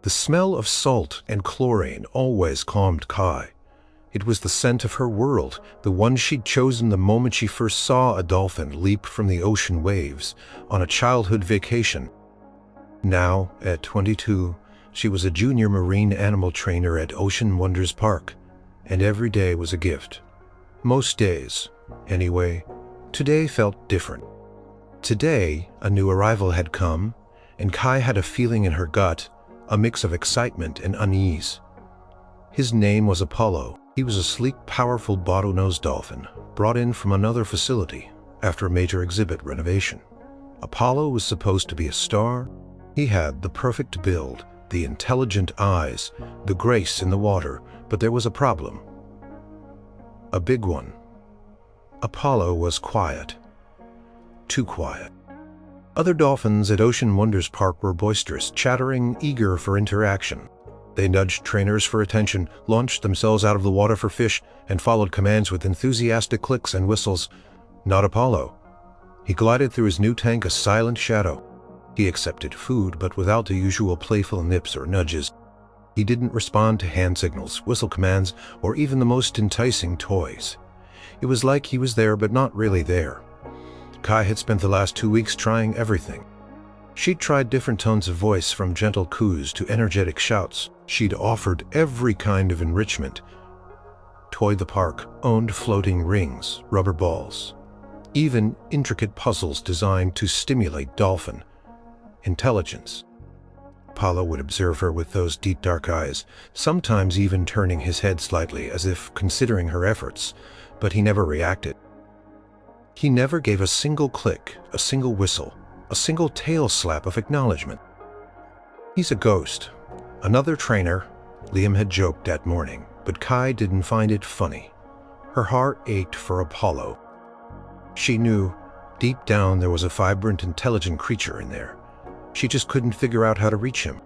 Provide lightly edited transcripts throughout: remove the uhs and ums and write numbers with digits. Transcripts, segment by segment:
The smell of salt and chlorine always calmed Kai. It was the scent of her world, the one she'd chosen the moment she first saw a dolphin leap from the ocean waves on a childhood vacation. Now, at 22, she was a junior marine animal trainer at Ocean Wonders Park, and every day was a gift. Most days, anyway. Today felt different. Today, a new arrival had come, and Kai had a feeling in her gut, a mix of excitement and unease. His name was Apollo. He was a sleek, powerful bottlenose dolphin, brought in from another facility after a major exhibit renovation. Apollo was supposed to be a star. He had the perfect build, the intelligent eyes, the grace in the water, but there was a problem. A big one. Apollo was quiet. Too quiet. Other dolphins at Ocean Wonders Park were boisterous, chattering, eager for interaction. They nudged trainers for attention, launched themselves out of the water for fish, and followed commands with enthusiastic clicks and whistles. Not Apollo. He glided through his new tank a silent shadow. He accepted food, but without the usual playful nips or nudges. He didn't respond to hand signals, whistle commands, or even the most enticing toys. It was like he was there, but not really there. Kai had spent the last 2 weeks trying everything. She'd tried different tones of voice, from gentle coos to energetic shouts. She'd offered every kind of enrichment. Toy the Park owned floating rings, rubber balls, even intricate puzzles designed to stimulate dolphin intelligence. Apollo would observe her with those deep dark eyes, sometimes even turning his head slightly as if considering her efforts, but he never reacted. He never gave a single click, a single whistle, a single tail slap of acknowledgement. He's a ghost. Another trainer, Liam had joked that morning, but Kai didn't find it funny. Her heart ached for Apollo. She knew, deep down, there was a vibrant, intelligent creature in there. She just couldn't figure out how to reach him.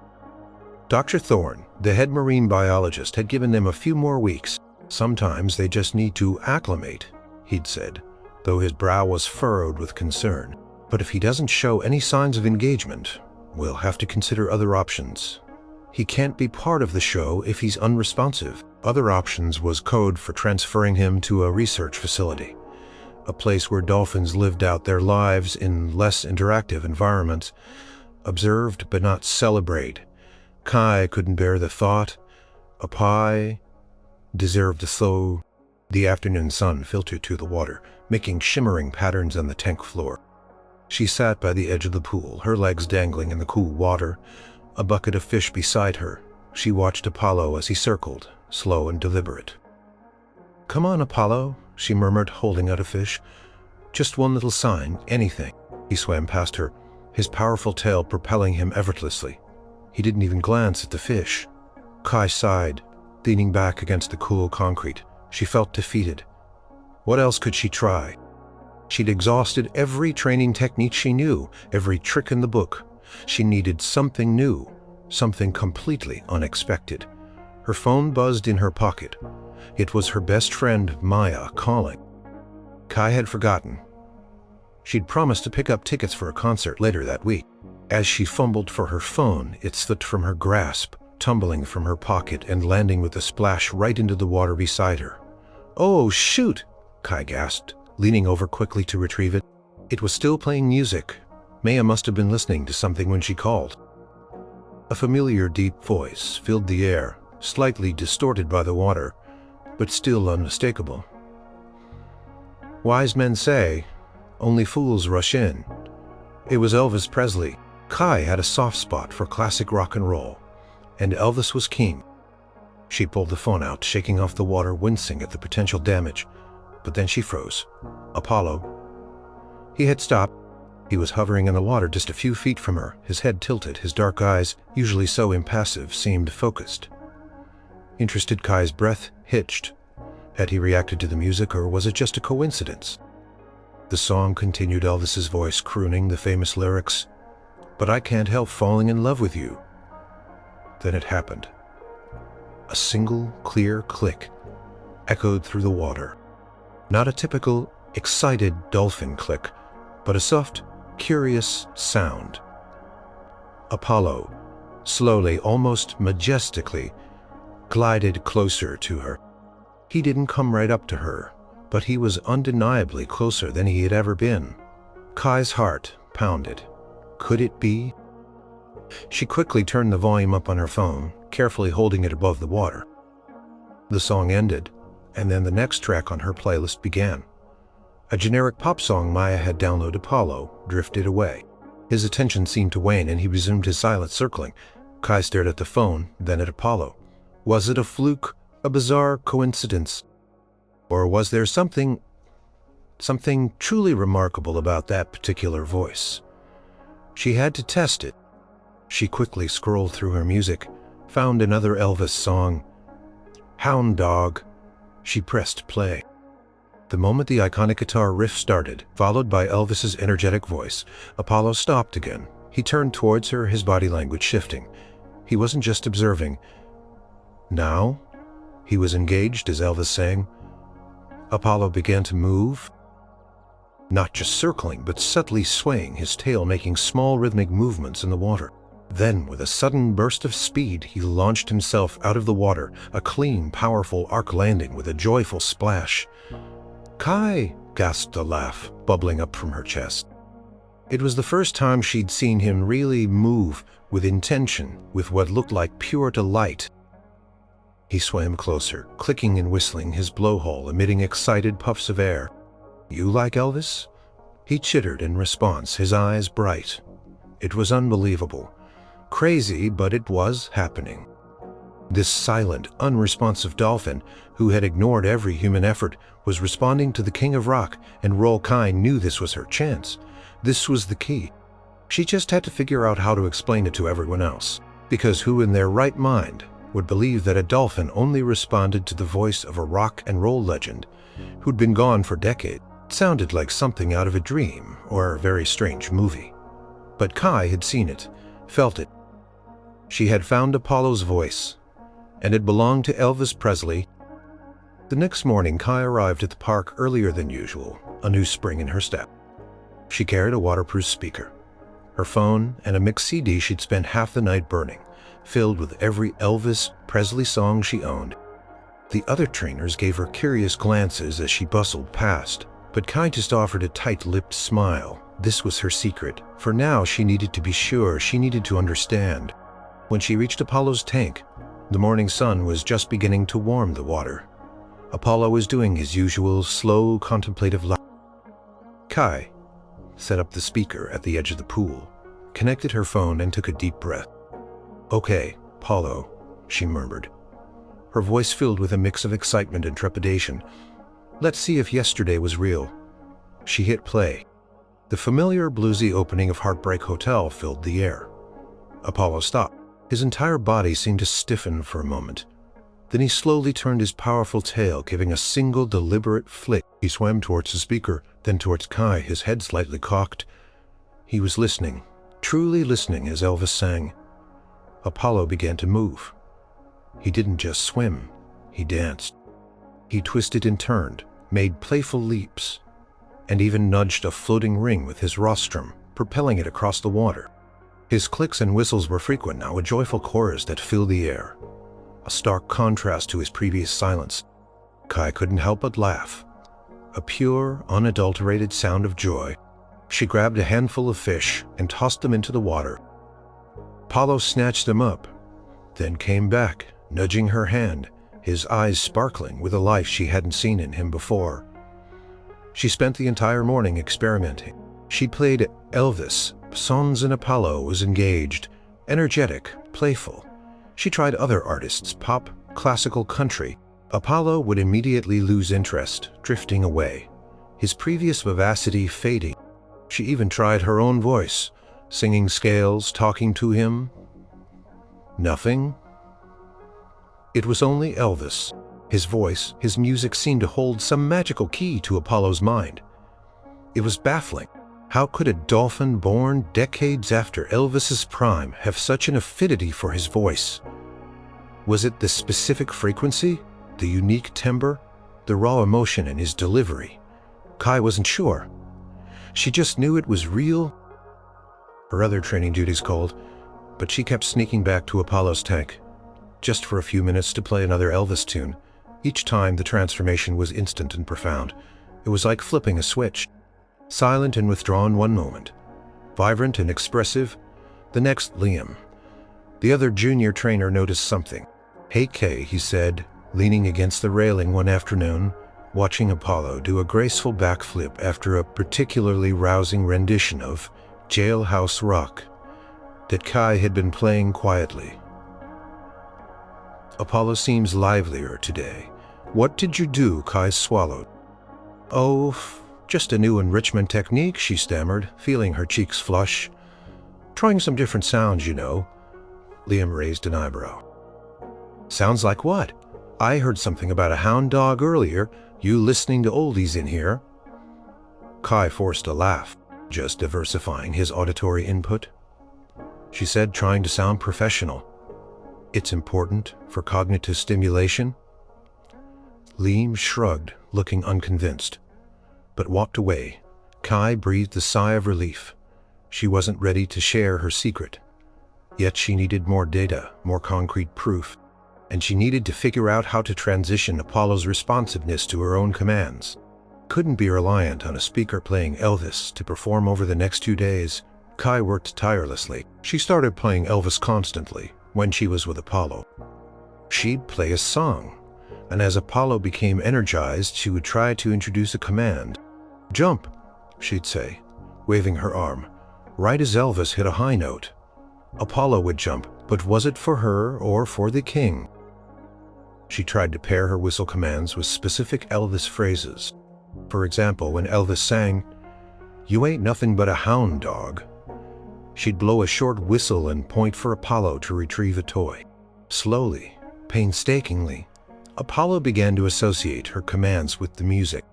Dr. Thorne, the head marine biologist, had given them a few more weeks. Sometimes they just need to acclimate, he'd said, though his brow was furrowed with concern. But if he doesn't show any signs of engagement, we'll have to consider other options. He can't be part of the show if he's unresponsive. Other options was code for transferring him to a research facility, a place where dolphins lived out their lives in less interactive environments, observed but not celebrate. Kai couldn't bear the thought. A pie deserved a thaw. The afternoon sun filtered through the water, making shimmering patterns on the tank floor. She sat by the edge of the pool, her legs dangling in the cool water, a bucket of fish beside her. She watched Apollo as he circled, slow and deliberate. "Come on, Apollo," she murmured, holding out a fish. "Just one little sign, anything." He swam past her, his powerful tail propelling him effortlessly. He didn't even glance at the fish. Kai sighed, leaning back against the cool concrete. She felt defeated. What else could she try? She'd exhausted every training technique she knew, every trick in the book. She needed something new, something completely unexpected. Her phone buzzed in her pocket. It was her best friend, Maya, calling. Kai had forgotten. She'd promised to pick up tickets for a concert later that week. As she fumbled for her phone, it slipped from her grasp, tumbling from her pocket and landing with a splash right into the water beside her. "Oh, shoot!" Kai gasped, leaning over quickly to retrieve it. It was still playing music. Maya must have been listening to something when she called. A familiar deep voice filled the air, slightly distorted by the water, but still unmistakable. "Wise men say, only fools rush in." It was Elvis Presley. Kai had a soft spot for classic rock and roll, and Elvis was king. She pulled the phone out, shaking off the water, wincing at the potential damage. But then she froze. Apollo. He had stopped. He was hovering in the water just a few feet from her, his head tilted, his dark eyes, usually so impassive, seemed focused. Interested, Kai's breath hitched. Had he reacted to the music, or was it just a coincidence? The song continued, Elvis's voice crooning the famous lyrics, "But I can't help falling in love with you." Then it happened. A single, clear click echoed through the water. Not a typical, excited dolphin click, but a soft, curious sound. Apollo, slowly, almost majestically, glided closer to her. He didn't come right up to her, but he was undeniably closer than he had ever been. Kai's heart pounded. Could it be? She quickly turned the volume up on her phone, carefully holding it above the water. The song ended, and then the next track on her playlist began. A generic pop song Maya had downloaded. Apollo drifted away. His attention seemed to wane, and he resumed his silent circling. Kai stared at the phone, then at Apollo. Was it a fluke, a bizarre coincidence? Or was there something truly remarkable about that particular voice? She had to test it. She quickly scrolled through her music, found another Elvis song. Hound Dog. She pressed play. The moment the iconic guitar riff started, followed by Elvis's energetic voice, Apollo stopped again. He turned towards her, his body language shifting. He wasn't just observing. Now, he was engaged as Elvis sang. Apollo began to move, not just circling, but subtly swaying, his tail making small rhythmic movements in the water. Then, with a sudden burst of speed, he launched himself out of the water, a clean, powerful arc landing with a joyful splash. Kai, gasped a laugh, bubbling up from her chest. It was the first time she'd seen him really move with intention, with what looked like pure delight. He swam closer, clicking and whistling, his blowhole emitting excited puffs of air. You like Elvis? He chittered in response, his eyes bright. It was unbelievable. Crazy, but it was happening. This silent, unresponsive dolphin, who had ignored every human effort, was responding to the king of rock, and roll. Kai knew this was her chance. This was the key. She just had to figure out how to explain it to everyone else. Because who in their right mind would believe that a dolphin only responded to the voice of a rock and roll legend who'd been gone for decades? It sounded like something out of a dream or a very strange movie. But Kai had seen it, felt it. She had found Apollo's voice, and it belonged to Elvis Presley. The next morning, Kai arrived at the park earlier than usual, a new spring in her step. She carried a waterproof speaker, her phone, and a mixed CD she'd spent half the night burning, filled with every Elvis Presley song she owned. The other trainers gave her curious glances as she bustled past, but Kai just offered a tight-lipped smile. This was her secret. For now, she needed to be sure, she needed to understand. When she reached Apollo's tank, the morning sun was just beginning to warm the water. Apollo was doing his usual slow, contemplative life. Kai set up the speaker at the edge of the pool, connected her phone, and took a deep breath. Okay, Apollo, she murmured, her voice filled with a mix of excitement and trepidation. Let's see if yesterday was real. She hit play. The familiar bluesy opening of Heartbreak Hotel filled the air. Apollo stopped. His entire body seemed to stiffen for a moment. Then he slowly turned his powerful tail, giving a single deliberate flick. He swam towards the speaker, then towards Kai, his head slightly cocked. He was listening, truly listening as Elvis sang. Apollo began to move. He didn't just swim, he danced. He twisted and turned, made playful leaps, and even nudged a floating ring with his rostrum, propelling it across the water. His clicks and whistles were frequent now, a joyful chorus that filled the air, a stark contrast to his previous silence. Kai couldn't help but laugh, a pure, unadulterated sound of joy. She grabbed a handful of fish and tossed them into the water. Apollo snatched them up, then came back, nudging her hand, his eyes sparkling with a life she hadn't seen in him before. She spent the entire morning experimenting. She played Elvis songs and Apollo was engaged, energetic, playful. She tried other artists, pop, classical, country. Apollo would immediately lose interest, drifting away, his previous vivacity fading. She even tried her own voice, singing scales, talking to him. Nothing. It was only Elvis. His voice, his music seemed to hold some magical key to Apollo's mind. It was baffling. How could a dolphin born decades after Elvis's prime have such an affinity for his voice? Was it the specific frequency, the unique timbre, the raw emotion in his delivery? Kai wasn't sure. She just knew it was real. Her other training duties called. but she kept sneaking back to Apollo's tank, just for a few minutes to play another Elvis tune. Each time the transformation was instant and profound. It was like flipping a switch. Silent and withdrawn one moment, vibrant and expressive the next. Liam, the other junior trainer, noticed something. "Hey Kay," he said, leaning against the railing one afternoon, watching Apollo do a graceful backflip after a particularly rousing rendition of Jailhouse Rock that Kai had been playing quietly. "Apollo seems livelier today. What did you do?" Kai swallowed. "Oh, just a new enrichment technique," she stammered, feeling her cheeks flush. "Trying some different sounds, you know." Liam raised an eyebrow. "Sounds like what? I heard something about a hound dog earlier. You listening to oldies in here?" Kai forced a laugh, just diversifying his auditory input. She said, trying to sound professional, "It's important for cognitive stimulation." Liam shrugged, looking unconvinced, but walked away. Kai breathed a sigh of relief. She wasn't ready to share her secret. Yet she needed more data, more concrete proof, and she needed to figure out how to transition Apollo's responsiveness to her own commands. Couldn't be reliant on a speaker playing Elvis to perform over the next 2 days. Kai worked tirelessly. She started playing Elvis constantly when she was with Apollo. She'd play a song, and as Apollo became energized, she would try to introduce a command. "Jump," she'd say, waving her arm, right as Elvis hit a high note. Apollo would jump, but was it for her or for the king? She tried to pair her whistle commands with specific Elvis phrases. For example, when Elvis sang, "You ain't nothing but a hound dog," she'd blow a short whistle and point for Apollo to retrieve a toy. Slowly, painstakingly, Apollo began to associate her commands with the music.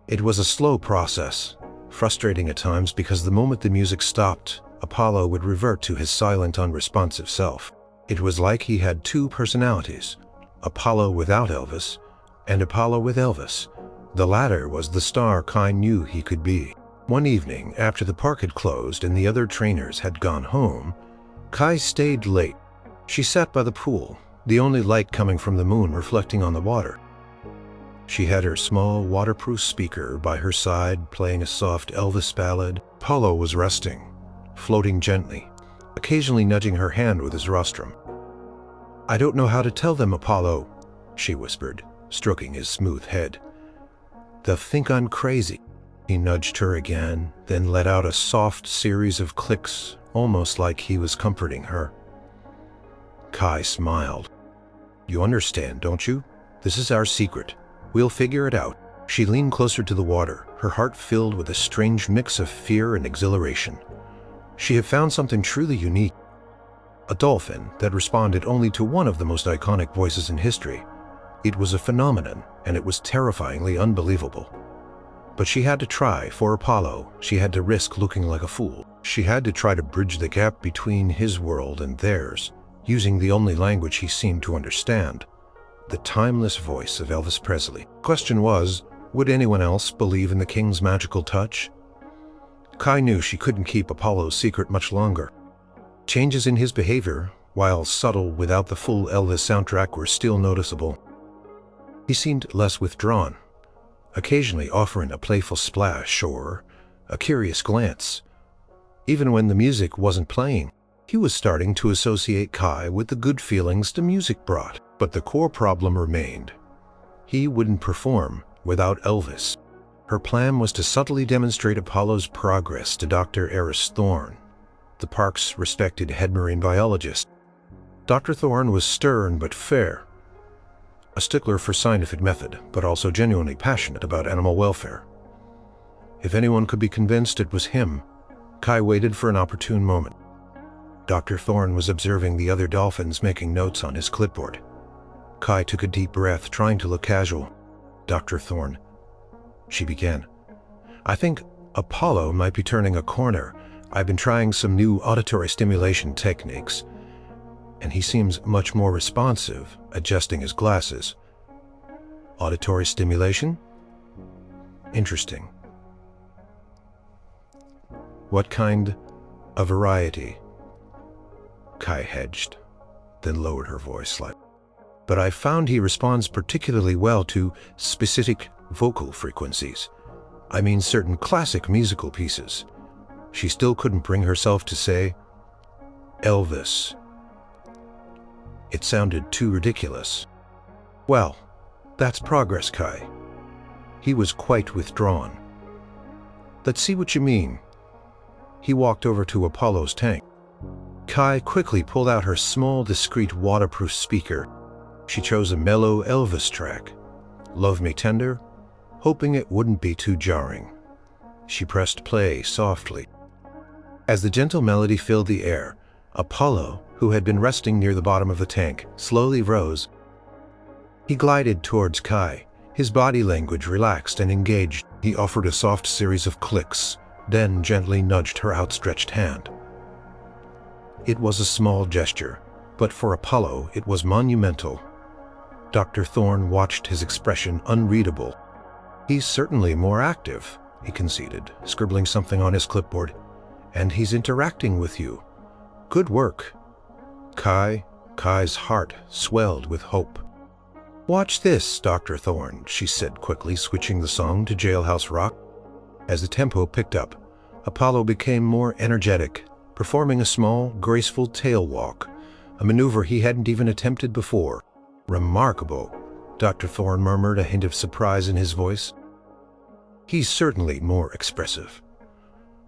It was a slow process, frustrating at times because the moment the music stopped, Apollo would revert to his silent, unresponsive self. It was like he had two personalities, Apollo without Elvis and Apollo with Elvis. The latter was the star Kai knew he could be. One evening, after the park had closed and the other trainers had gone home, Kai stayed late. She sat by the pool, the only light coming from the moon reflecting on the water. She had her small waterproof speaker by her side, playing a soft Elvis ballad. Apollo was resting, floating gently, occasionally nudging her hand with his rostrum. "I don't know how to tell them, Apollo," she whispered, stroking his smooth head. "They'll think I'm crazy." He nudged her again, then let out a soft series of clicks, almost like he was comforting her. Kai smiled. "You understand, don't you? This is our secret. We'll figure it out." She leaned closer to the water, her heart filled with a strange mix of fear and exhilaration. She had found something truly unique. A dolphin that responded only to one of the most iconic voices in history. It was a phenomenon, and it was terrifyingly unbelievable. But she had to try. For Apollo, she had to risk looking like a fool. She had to try to bridge the gap between his world and theirs, using the only language he seemed to understand, the timeless voice of Elvis Presley. Question was, would anyone else believe in the king's magical touch? Kai knew she couldn't keep Apollo's secret much longer. Changes in his behavior, while subtle without the full Elvis soundtrack, were still noticeable. He seemed less withdrawn, occasionally offering a playful splash or a curious glance. Even when the music wasn't playing, he was starting to associate Kai with the good feelings the music brought. But the core problem remained. He wouldn't perform without Elvis. Her plan was to subtly demonstrate Apollo's progress to Dr. Eris Thorne, the park's respected head marine biologist. Dr. Thorne was stern but fair, a stickler for scientific method, but also genuinely passionate about animal welfare. If anyone could be convinced, it was him. Kai waited for an opportune moment. Dr. Thorne was observing the other dolphins, making notes on his clipboard. Kai took a deep breath, trying to look casual. "Dr. Thorne," she began, "I think Apollo might be turning a corner. I've been trying some new auditory stimulation techniques, and he seems much more responsive, adjusting his glasses." "Auditory stimulation? Interesting. What kind? A variety?" Kai hedged, then lowered her voice slightly. But I found he responds particularly well to specific vocal frequencies. I mean certain classic musical pieces. She still couldn't bring herself to say, Elvis. It sounded too ridiculous. Well, that's progress, Kai. He was quite withdrawn. Let's see what you mean. He walked over to Apollo's tank. Kai quickly pulled out her small, discreet, waterproof speaker. She chose a mellow Elvis track, Love Me Tender, hoping it wouldn't be too jarring. She pressed play softly. As the gentle melody filled the air, Apollo, who had been resting near the bottom of the tank, slowly rose. He glided towards Kai, his body language relaxed and engaged. He offered a soft series of clicks, then gently nudged her outstretched hand. It was a small gesture, but for Apollo it was monumental. Dr. Thorne watched, his expression unreadable. He's certainly more active, he conceded, scribbling something on his clipboard. And he's interacting with you. Good work. Kai's heart swelled with hope. Watch this, Dr. Thorne, she said quickly, switching the song to Jailhouse Rock. As the tempo picked up, Apollo became more energetic, performing a small, graceful tail walk, a maneuver he hadn't even attempted before. Remarkable, Dr. Thorne murmured, a hint of surprise in his voice. He's certainly more expressive.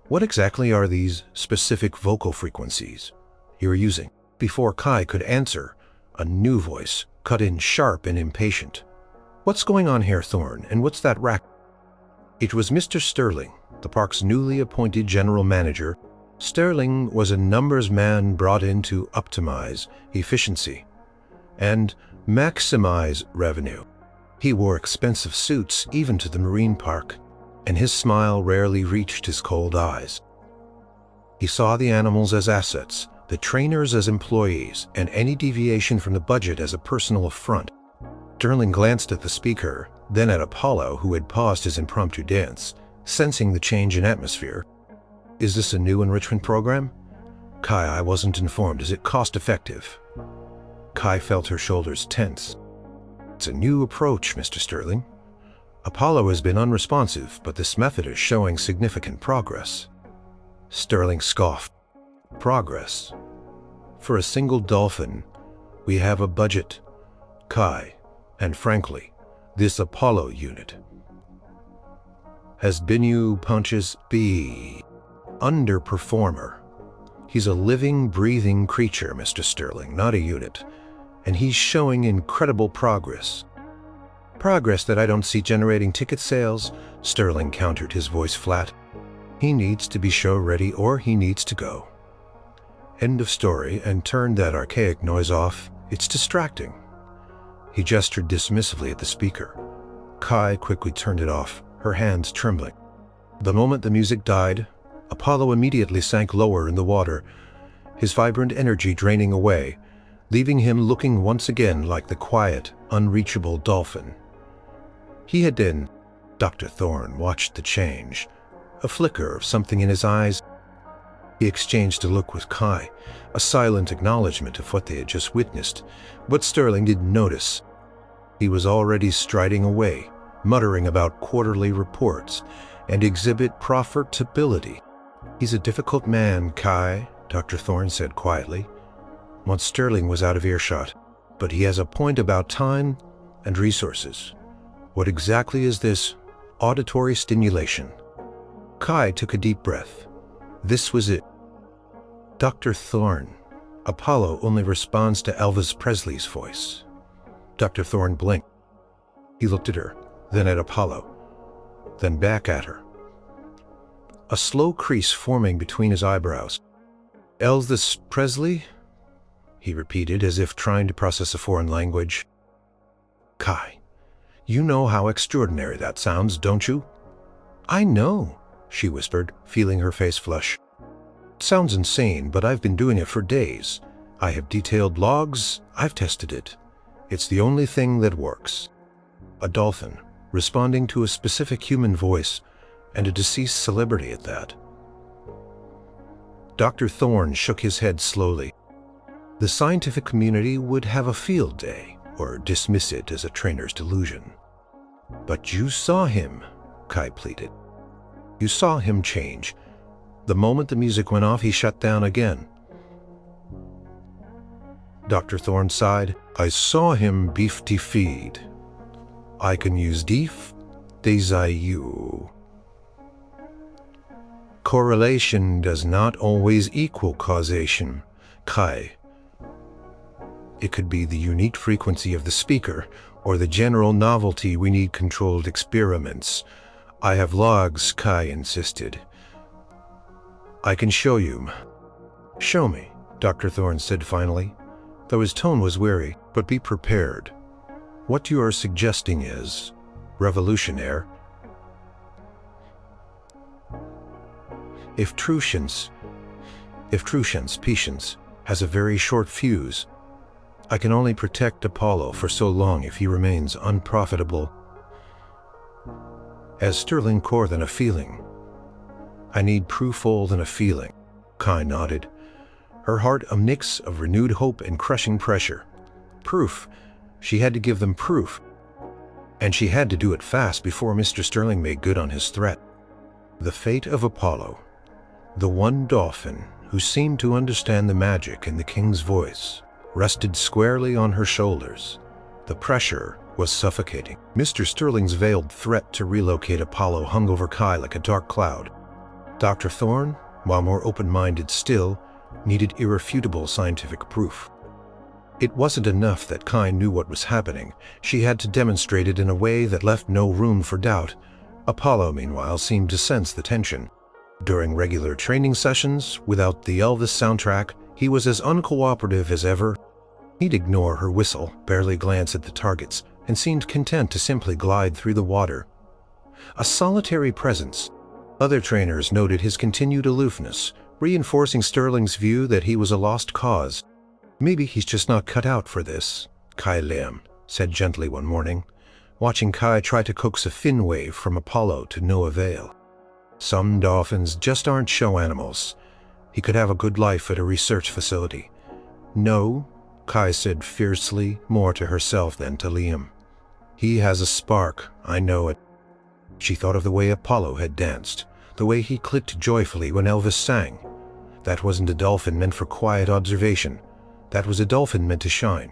What exactly are these specific vocal frequencies you're using? Before Kai could answer, a new voice cut in sharp and impatient. What's going on here, Thorne, and what's that rack? It was Mr. Sterling, the park's newly appointed general manager. Sterling was a numbers man brought in to optimize efficiency and maximize revenue. He wore expensive suits even to the marine park, and his smile rarely reached his cold eyes. He saw the animals as assets, the trainers as employees, and any deviation from the budget as a personal affront. Sterling glanced at the speaker, then at Apollo, who had paused his impromptu dance, sensing the change in atmosphere. Is this a new enrichment program? Kai, I wasn't informed. Is it cost-effective? Kai felt her shoulders tense. It's a new approach, Mr. Sterling. Apollo has been unresponsive, but this method is showing significant progress. Sterling scoffed. Progress? For a single dolphin, we have a budget. Kai, and frankly, this Apollo unit has been you punches B. Underperformer. He's a living, breathing creature, Mr. Sterling, not a unit, and he's showing incredible progress. Progress that I don't see generating ticket sales, Sterling countered, his voice flat. He needs to be show-ready or he needs to go. End of story, and turned that archaic noise off. It's distracting. He gestured dismissively at the speaker. Kai quickly turned it off, her hands trembling. The moment the music died, Apollo immediately sank lower in the water, his vibrant energy draining away, leaving him looking once again like the quiet, unreachable dolphin he had been. Dr. Thorne watched the change, a flicker of something in his eyes. He exchanged a look with Kai, a silent acknowledgement of what they had just witnessed, but Sterling didn't notice. He was already striding away, muttering about quarterly reports and exhibit profitability. He's a difficult man, Kai, Dr. Thorne said quietly. Once Sterling was out of earshot, but he has a point about time and resources. What exactly is this auditory stimulation? Kai took a deep breath. This was it. Dr. Thorne, Apollo only responds to Elvis Presley's voice. Dr. Thorne blinked. He looked at her, then at Apollo, then back at her. A slow crease forming between his eyebrows. Elvis Presley? He repeated, as if trying to process a foreign language. Kai, you know how extraordinary that sounds, don't you? I know, she whispered, feeling her face flush. It sounds insane, but I've been doing it for days. I have detailed logs, I've tested it. It's the only thing that works. A dolphin, responding to a specific human voice, and a deceased celebrity at that. Dr. Thorne shook his head slowly. The scientific community would have a field day or dismiss it as a trainer's delusion. But you saw him, Kai pleaded. You saw him change. The moment the music went off, he shut down again. Dr. Thorne sighed. I saw him beef to feed. I can use deef, desire. Correlation does not always equal causation, Kai. It could be the unique frequency of the speaker, or the general novelty. We need controlled experiments. I have logs, Kai insisted. I can show you. Show me, Dr. Thorne said finally, though his tone was weary. But be prepared. What you are suggesting is revolutionary. If true patience has a very short fuse, I can only protect Apollo for so long if he remains unprofitable. As sterling core than a feeling. I need proof-all than a feeling. Kai nodded, her heart a mix of renewed hope and crushing pressure. Proof. She had to give them proof. And she had to do it fast before Mr. Sterling made good on his threat. The fate of Apollo, the one dolphin who seemed to understand the magic in the king's voice, rested squarely on her shoulders. The pressure was suffocating. Mr. Sterling's veiled threat to relocate Apollo hung over Kai like a dark cloud. Dr. Thorne, while more open-minded still, needed irrefutable scientific proof. It wasn't enough that Kai knew what was happening. She had to demonstrate it in a way that left no room for doubt. Apollo, meanwhile, seemed to sense the tension. During regular training sessions, without the Elvis soundtrack, he was as uncooperative as ever. He'd ignore her whistle, barely glance at the targets, and seemed content to simply glide through the water. A solitary presence. Other trainers noted his continued aloofness, reinforcing Sterling's view that he was a lost cause. Maybe he's just not cut out for this, Kai Lam said gently one morning, watching Kai try to coax a fin wave from Apollo to no avail. Some dolphins just aren't show animals. He could have a good life at a research facility. No, Kai said fiercely, more to herself than to Liam. He has a spark, I know it. She thought of the way Apollo had danced, the way he clicked joyfully when Elvis sang. That wasn't a dolphin meant for quiet observation. That was a dolphin meant to shine.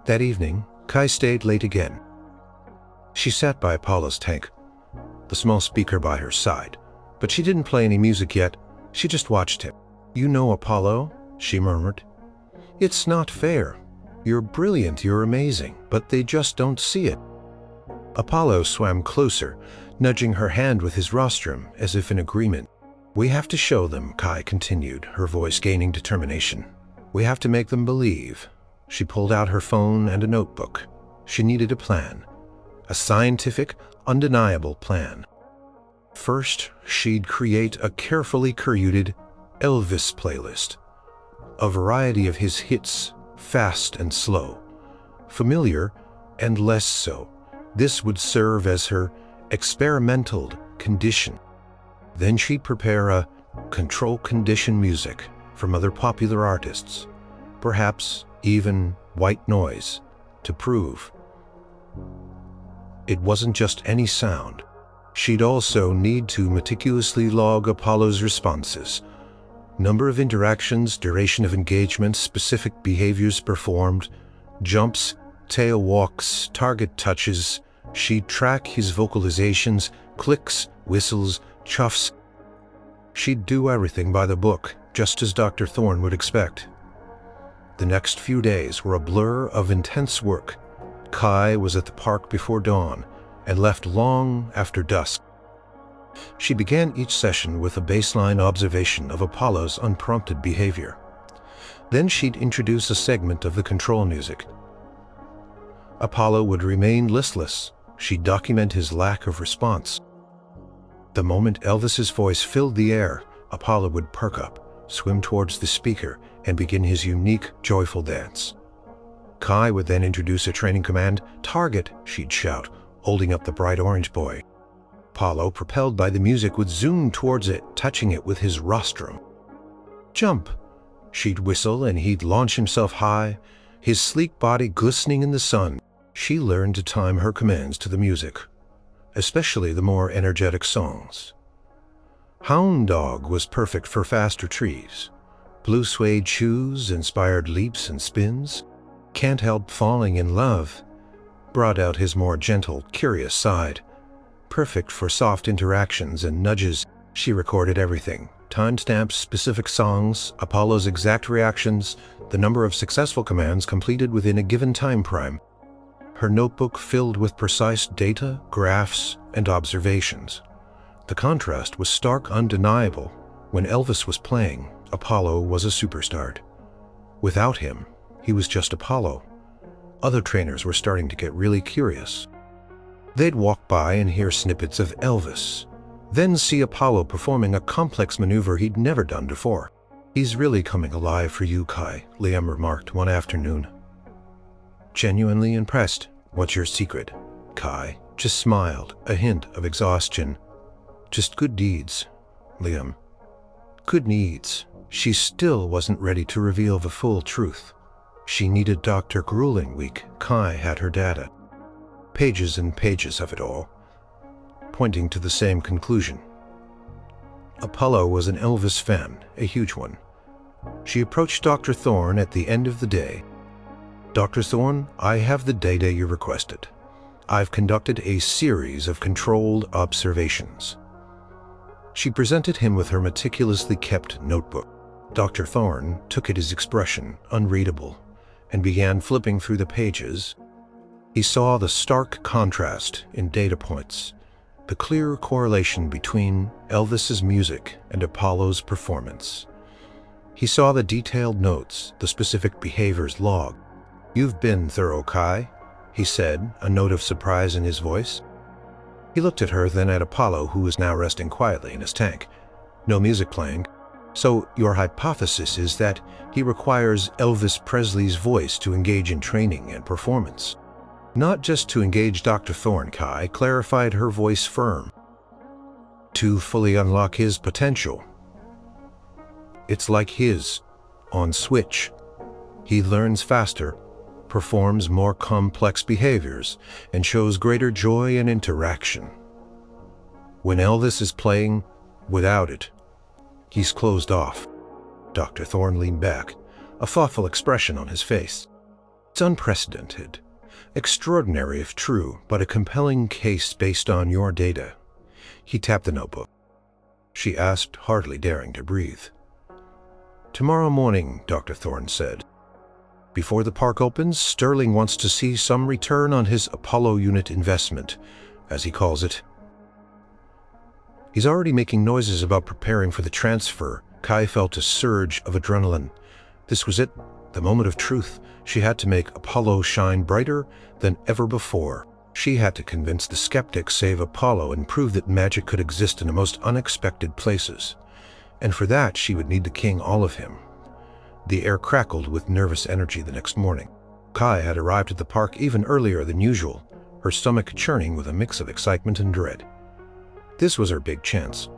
That evening, Kai stayed late again. She sat by Apollo's tank, the small speaker by her side, but she didn't play any music yet. She just watched him. You know, Apollo, she murmured. It's not fair. You're brilliant, you're amazing, but they just don't see it. Apollo swam closer, nudging her hand with his rostrum as if in agreement. We have to show them, Kai continued, her voice gaining determination. We have to make them believe. She pulled out her phone and a notebook. She needed a plan. A scientific, undeniable plan. First, she'd create a carefully curated Elvis playlist. A variety of his hits, fast and slow, familiar and less so. This would serve as her experimental condition. Then she'd prepare a control condition music from other popular artists, perhaps even white noise, to prove. It wasn't just any sound. She'd also need to meticulously log Apollo's responses. Number of interactions, duration of engagement, specific behaviors performed, jumps, tail walks, target touches. She'd track his vocalizations, clicks, whistles, chuffs. She'd do everything by the book, just as Dr. Thorne would expect. The next few days were a blur of intense work. Kai was at the park before dawn and left long after dusk. She began each session with a baseline observation of Apollo's unprompted behavior. Then she'd introduce a segment of the control music. Apollo would remain listless. She'd document his lack of response. The moment Elvis's voice filled the air, Apollo would perk up, swim towards the speaker, and begin his unique, joyful dance. Kai would then introduce a training command. Target, she'd shout, holding up the bright orange buoy. Apollo, propelled by the music, would zoom towards it, touching it with his rostrum. Jump, She'd whistle and he'd launch himself high, his sleek body glistening in the sun. She learned to time her commands to the music, especially the more energetic songs. Hound Dog was perfect for fast retrieves. Blue suede shoes inspired leaps and spins. Can't Help Falling in Love brought out his more gentle, curious side. Perfect for soft interactions and nudges. She recorded everything: timestamps, specific songs, Apollo's exact reactions, the number of successful commands completed within a given time frame. Her notebook filled with precise data, graphs, and observations. The contrast was stark, undeniable. When Elvis was playing, Apollo was a superstar. Without him, he was just Apollo. Other trainers were starting to get really curious. They'd walk by and hear snippets of Elvis, then see Apollo performing a complex maneuver he'd never done before. "He's really coming alive for you, Kai," Liam remarked one afternoon. Genuinely impressed. "What's your secret?" Kai just smiled, a hint of exhaustion. "Just good deeds, Liam. Good needs." She still wasn't ready to reveal the full truth. She needed Dr. Grueling Week. Kai had her data. Pages and pages of it all, pointing to the same conclusion. Apollo was an Elvis fan, a huge one. She approached Dr. Thorne at the end of the day. "Dr. Thorne, I have the data you requested. I've conducted a series of controlled observations." She presented him with her meticulously kept notebook. Dr. Thorne took it as expression, unreadable, and began flipping through the pages. He saw the stark contrast in data points, the clear correlation between Elvis's music and Apollo's performance. He saw the detailed notes, the specific behaviors log. "You've been thorough, Kai," he said, a note of surprise in his voice. He looked at her, then at Apollo, who was now resting quietly in his tank. No music playing. "So your hypothesis is that he requires Elvis Presley's voice to engage in training and performance?" "Not just to engage Dr. Thorne," Kai clarified, her voice firm. "To fully unlock his potential. It's like his on switch. He learns faster, performs more complex behaviors, and shows greater joy and interaction. When Elvis is playing, without it, he's closed off." Dr. Thorne leaned back, a thoughtful expression on his face. "It's unprecedented. Extraordinary if true, but a compelling case based on your data." He tapped the notebook. She asked, hardly daring to breathe. "Tomorrow morning," Dr. Thorne said. "Before the park opens, Sterling wants to see some return on his Apollo unit investment, as he calls it. He's already making noises about preparing for the transfer." Kai felt a surge of adrenaline. This was it, the moment of truth. She had to make Apollo shine brighter than ever before. She had to convince the skeptics save Apollo and prove that magic could exist in the most unexpected places. And for that, she would need the king, all of him. The air crackled with nervous energy the next morning. Kai had arrived at the park even earlier than usual, her stomach churning with a mix of excitement and dread. This was her big chance,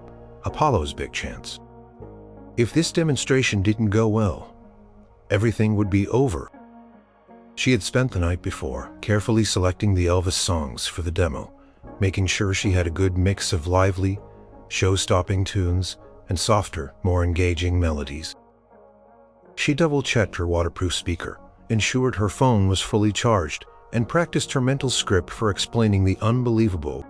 Apollo's big chance. If this demonstration didn't go well, everything would be over. She had spent the night before carefully selecting the Elvis songs for the demo, making sure she had a good mix of lively, show-stopping tunes and softer, more engaging melodies. She double-checked her waterproof speaker, ensured her phone was fully charged, and practiced her mental script for explaining the unbelievable.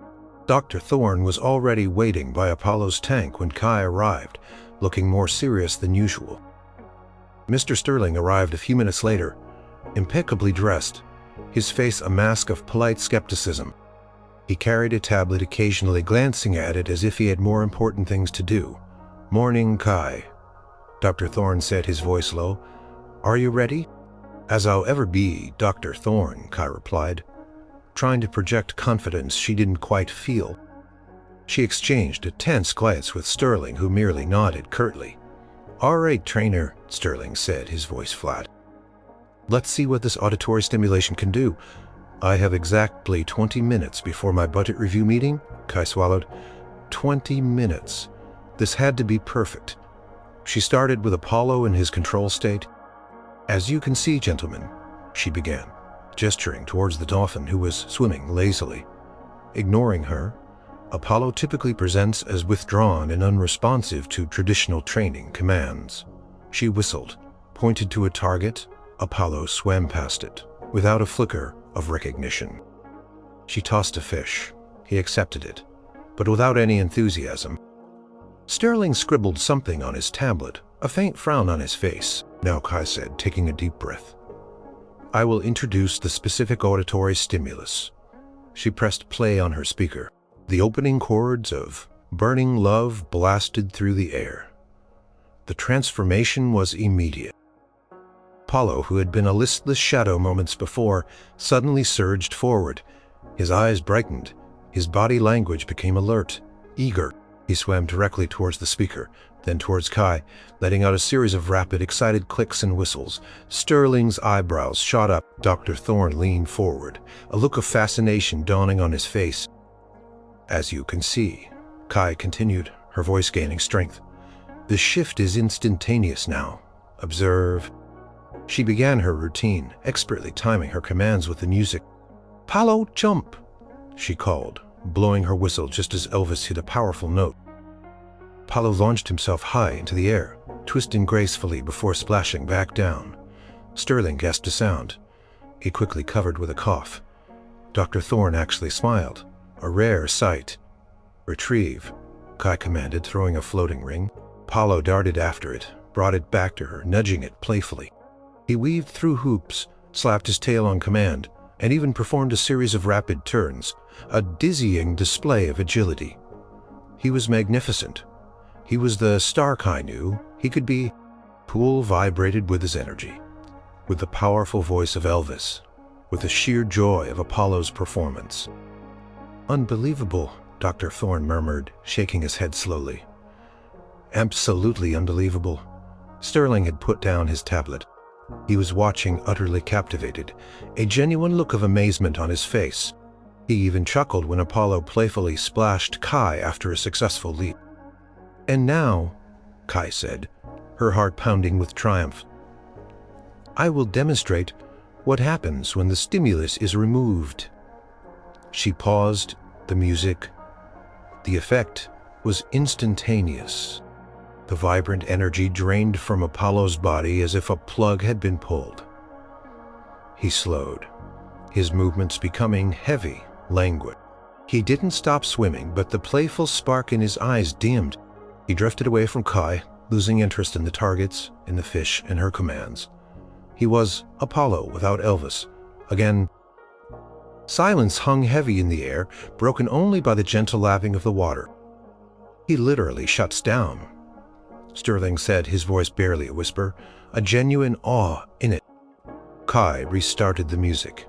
Dr. Thorne was already waiting by Apollo's tank when Kai arrived, looking more serious than usual. Mr. Sterling arrived a few minutes later, impeccably dressed, his face a mask of polite skepticism. He carried a tablet, occasionally glancing at it as if he had more important things to do. "Morning, Kai," Dr. Thorne said, his voice low. "Are you ready?" "As I'll ever be, Dr. Thorne," Kai replied, trying to project confidence she didn't quite feel. She exchanged a tense glance with Sterling, who merely nodded curtly. "All right, trainer," Sterling said, his voice flat. "Let's see what this auditory stimulation can do. I have exactly 20 minutes before my budget review meeting." Kai swallowed. 20 minutes. This had to be perfect. She started with Apollo in his control state. "As you can see, gentlemen," she began, gesturing towards the dolphin who was swimming lazily. Ignoring her, Apollo typically presents as withdrawn and unresponsive to traditional training commands. She whistled, pointed to a target. Apollo swam past it, without a flicker of recognition. She tossed a fish. He accepted it, but without any enthusiasm. Sterling scribbled something on his tablet, a faint frown on his face. "Now," Kai said, taking a deep breath, "I will introduce the specific auditory stimulus." She pressed play on her speaker. The opening chords of "Burning Love" blasted through the air. The transformation was immediate. Apollo, who had been a listless shadow moments before, suddenly surged forward. His eyes brightened. His body language became alert, eager. He swam directly towards the speaker, then towards Kai, letting out a series of rapid, excited clicks and whistles. Sterling's eyebrows shot up. Dr. Thorne leaned forward, a look of fascination dawning on his face. "As you can see," Kai continued, her voice gaining strength, "the shift is instantaneous now. Observe." She began her routine, expertly timing her commands with the music. "Apollo, jump!" she called, blowing her whistle just as Elvis hit a powerful note. Apollo launched himself high into the air, twisting gracefully before splashing back down. Sterling guessed a sound. He quickly covered with a cough. Dr. Thorne actually smiled, a rare sight. "Retrieve," Kai commanded, throwing a floating ring. Apollo darted after it, brought it back to her, nudging it playfully. He weaved through hoops, slapped his tail on command, and even performed a series of rapid turns, a dizzying display of agility. He was magnificent. He was the star Kai knew he could be. Pool vibrated with his energy, with the powerful voice of Elvis, with the sheer joy of Apollo's performance. "Unbelievable," Dr. Thorne murmured, shaking his head slowly. "Absolutely unbelievable." Sterling had put down his tablet. He was watching, utterly captivated, a genuine look of amazement on his face. He even chuckled when Apollo playfully splashed Kai after a successful leap. "And now," Kai said, her heart pounding with triumph, "I will demonstrate what happens when the stimulus is removed." She paused, the music. The effect was instantaneous. The vibrant energy drained from Apollo's body as if a plug had been pulled. He slowed, his movements becoming heavy, languid. He didn't stop swimming, but the playful spark in his eyes dimmed. He drifted away from Kai, losing interest in the targets, in the fish, and her commands. He was Apollo without Elvis. Again, silence hung heavy in the air, broken only by the gentle lapping of the water. "He literally shuts down," Sterling said, his voice barely a whisper, a genuine awe in it. Kai restarted the music.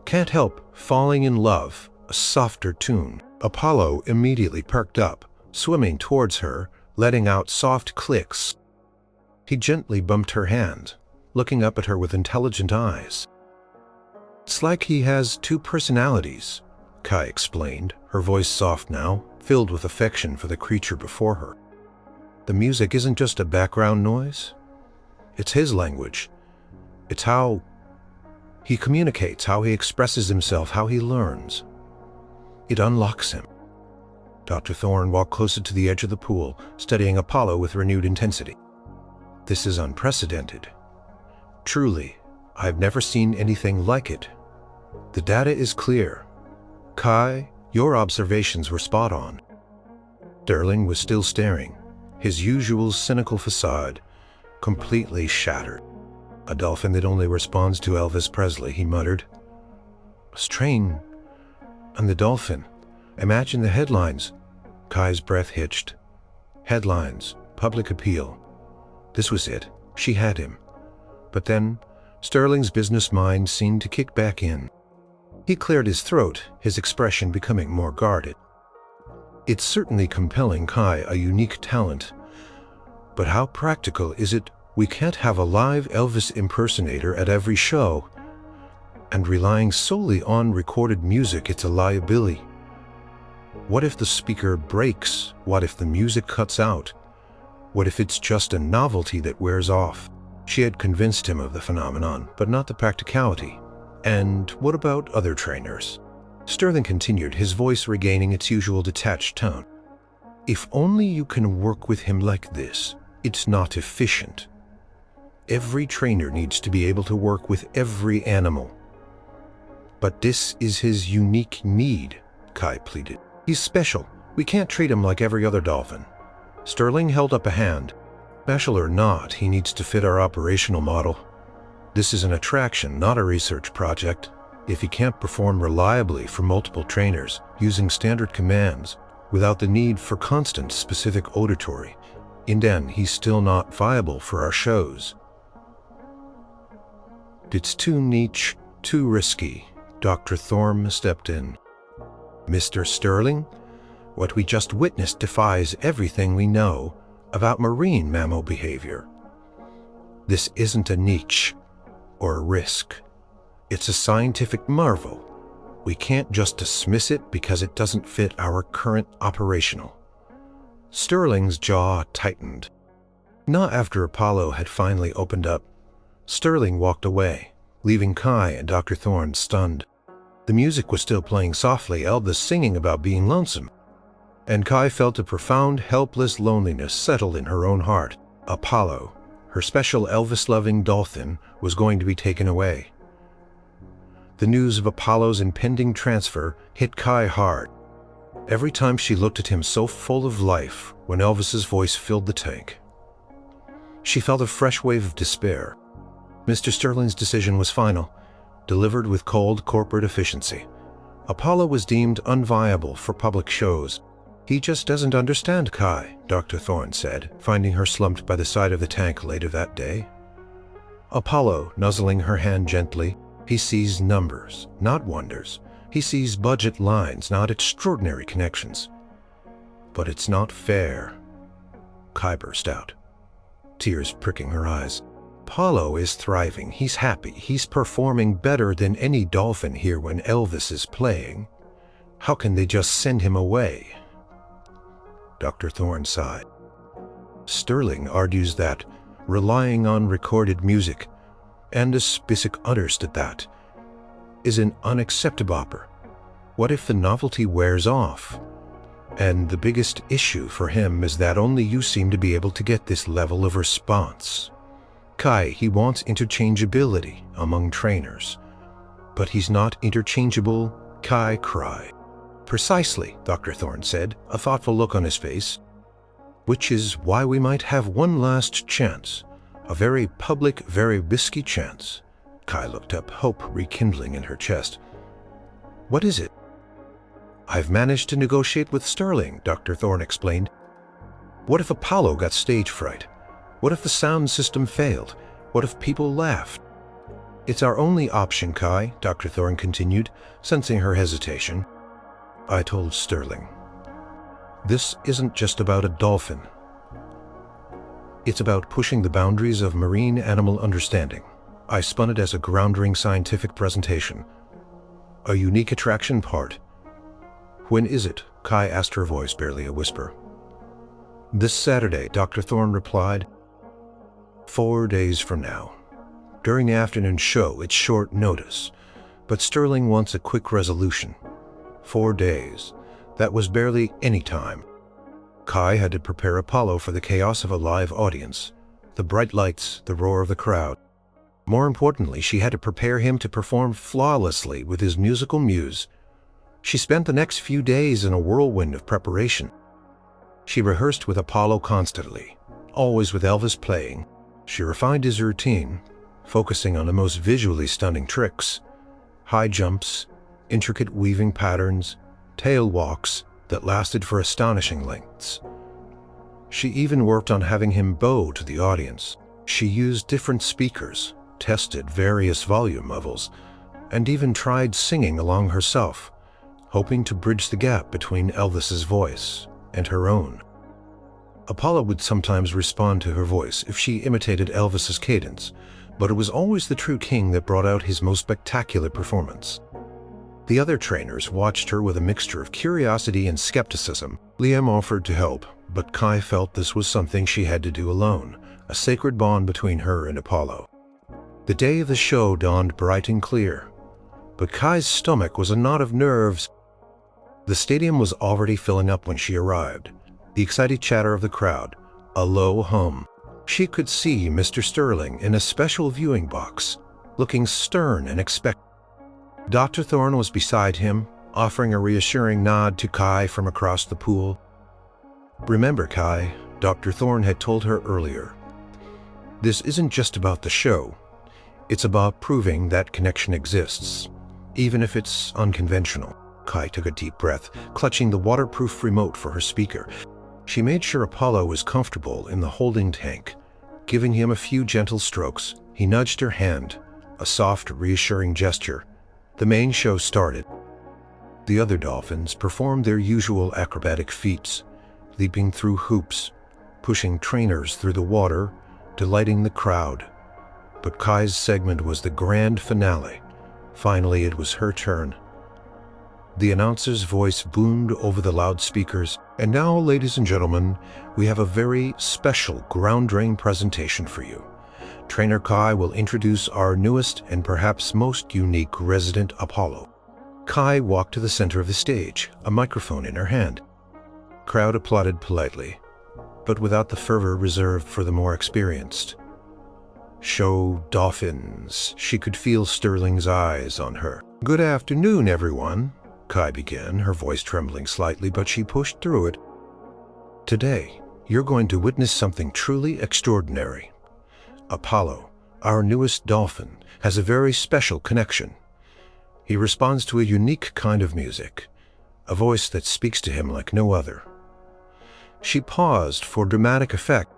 "Can't help falling in love," a softer tune. Apollo immediately perked up, swimming towards her, letting out soft clicks. He gently bumped her hand, looking up at her with intelligent eyes. "It's like he has two personalities," Kai explained, her voice soft now, filled with affection for the creature before her. "The music isn't just a background noise. It's his language. It's how he communicates, how he expresses himself, how he learns. It unlocks him." Dr. Thorne walked closer to the edge of the pool, studying Apollo with renewed intensity. "This is unprecedented. Truly, I've never seen anything like it. The data is clear. Kai, your observations were spot on." Sterling was still staring, his usual cynical facade completely shattered. "A dolphin that only responds to Elvis Presley," he muttered. "Strain and the dolphin. Imagine the headlines." Kai's breath hitched. Headlines, public appeal. This was it. She had him. But then, Sterling's business mind seemed to kick back in. He cleared his throat, his expression becoming more guarded. "It's certainly compelling, Kai, a unique talent. But how practical is it? We can't have a live Elvis impersonator at every show. And relying solely on recorded music, it's a liability. What if the speaker breaks? What if the music cuts out? What if it's just a novelty that wears off? She had convinced him of the phenomenon, but not the practicality. And what about other trainers? Sterling continued, his voice regaining its usual detached tone. If only you can work with him like this, it's not efficient. Every trainer needs to be able to work with every animal. But this is his unique need, Kai pleaded. He's special. We can't treat him like every other dolphin. Sterling held up a hand. Special or not, he needs to fit our operational model. This is an attraction, not a research project. If he can't perform reliably for multiple trainers, using standard commands, without the need for constant specific auditory, then he's still not viable for our shows. It's too niche, too risky. Dr. Thorne stepped in. Mr. Sterling, what we just witnessed defies everything we know about marine mammal behavior. This isn't a niche or a risk. It's a scientific marvel. We can't just dismiss it because it doesn't fit our current operational. Sterling's jaw tightened. Not after Apollo had finally opened up. Sterling walked away, leaving Kai and Dr. Thorne stunned. The music was still playing softly, Elvis singing about being lonesome. And Kai felt a profound, helpless loneliness settle in her own heart. Apollo, her special Elvis-loving dolphin, was going to be taken away. The news of Apollo's impending transfer hit Kai hard. Every time she looked at him so full of life when Elvis's voice filled the tank, she felt a fresh wave of despair. Mr. Sterling's decision was final, delivered with cold corporate efficiency. Apollo was deemed unviable for public shows. He just doesn't understand Kai, Dr. Thorne said, finding her slumped by the side of the tank later that day. Apollo, nuzzling her hand gently, he sees numbers, not wonders. He sees budget lines, not extraordinary connections. But it's not fair. Kai burst out, tears pricking her eyes. Apollo is thriving. He's happy. He's performing better than any dolphin here when Elvis is playing. How can they just send him away? Dr. Thorne sighed. Sterling argues that relying on recorded music, and a specific artist at that, is an unacceptable offer. What if the novelty wears off? And the biggest issue for him is that only you seem to be able to get this level of response. Kai, he wants interchangeability among trainers. But he's not interchangeable, Kai cried. Precisely, Dr. Thorne said, a thoughtful look on his face. Which is why we might have one last chance. A very public, very risky chance. Kai looked up, hope rekindling in her chest. What is it? I've managed to negotiate with Sterling, Dr. Thorne explained. What if Apollo got stage fright? What if the sound system failed? What if people laughed? It's our only option, Kai, Dr. Thorne continued, sensing her hesitation. I told Sterling. This isn't just about a dolphin. It's about pushing the boundaries of marine animal understanding. I spun it as a groundbreaking scientific presentation. A unique attraction part. When is it? Kai asked, her voice barely a whisper. This Saturday, Dr. Thorne replied. 4 days from now. During the afternoon show, it's short notice, but Sterling wants a quick resolution. 4 days. That was barely any time. Kai had to prepare Apollo for the chaos of a live audience, the bright lights, the roar of the crowd. More importantly, she had to prepare him to perform flawlessly with his musical muse. She spent the next few days in a whirlwind of preparation. She rehearsed with Apollo constantly, always with Elvis playing. She refined his routine, focusing on the most visually stunning tricks, high jumps, intricate weaving patterns, tail walks that lasted for astonishing lengths. She even worked on having him bow to the audience. She used different speakers, tested various volume levels, and even tried singing along herself, hoping to bridge the gap between Elvis's voice and her own. Apollo would sometimes respond to her voice if she imitated Elvis's cadence, but it was always the true king that brought out his most spectacular performance. The other trainers watched her with a mixture of curiosity and skepticism. Liam offered to help, But Kai felt this was something she had to do alone, a sacred bond between her and Apollo. The day of the show dawned bright and clear, but Kai's stomach was a knot of nerves. The stadium was already filling up when she arrived, the excited chatter of the crowd, a low hum. She could see Mr. Sterling in a special viewing box, looking stern and expectant. Dr. Thorne was beside him, offering a reassuring nod to Kai from across the pool. "Remember, Kai," Dr. Thorne had told her earlier, "this isn't just about the show. It's about proving that connection exists, even if it's unconventional." Kai took a deep breath, clutching the waterproof remote for her speaker. She made sure Apollo was comfortable in the holding tank. Giving him a few gentle strokes, he nudged her hand, a soft, reassuring gesture. The main show started. The other dolphins performed their usual acrobatic feats, leaping through hoops, pushing trainers through the water, delighting the crowd. But Kai's segment was the grand finale. Finally, it was her turn. The announcer's voice boomed over the loudspeakers. "And now, ladies and gentlemen, we have a very special ground drain presentation for you. Trainer Kai will introduce our newest and perhaps most unique resident, Apollo." Kai walked to the center of the stage, a microphone in her hand. Crowd applauded politely, but without the fervor reserved for the more experienced. "Show dolphins." She could feel Sterling's eyes on her. "Good afternoon, everyone," Kai began, her voice trembling slightly, but she pushed through it. "Today, you're going to witness something truly extraordinary. Apollo, our newest dolphin, has a very special connection. He responds to a unique kind of music, a voice that speaks to him like no other." She paused for dramatic effect.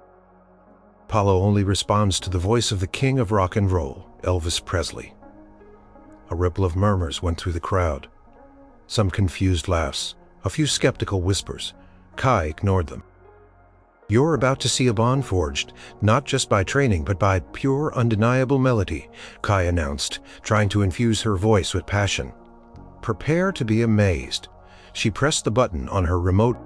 "Apollo only responds to the voice of the king of rock and roll, Elvis Presley." A ripple of murmurs went through the crowd. Some confused laughs, a few skeptical whispers. Kai ignored them. "You're about to see a bond forged, not just by training, but by pure, undeniable melody," Kai announced, trying to infuse her voice with passion. "Prepare to be amazed." She pressed the button on her remote.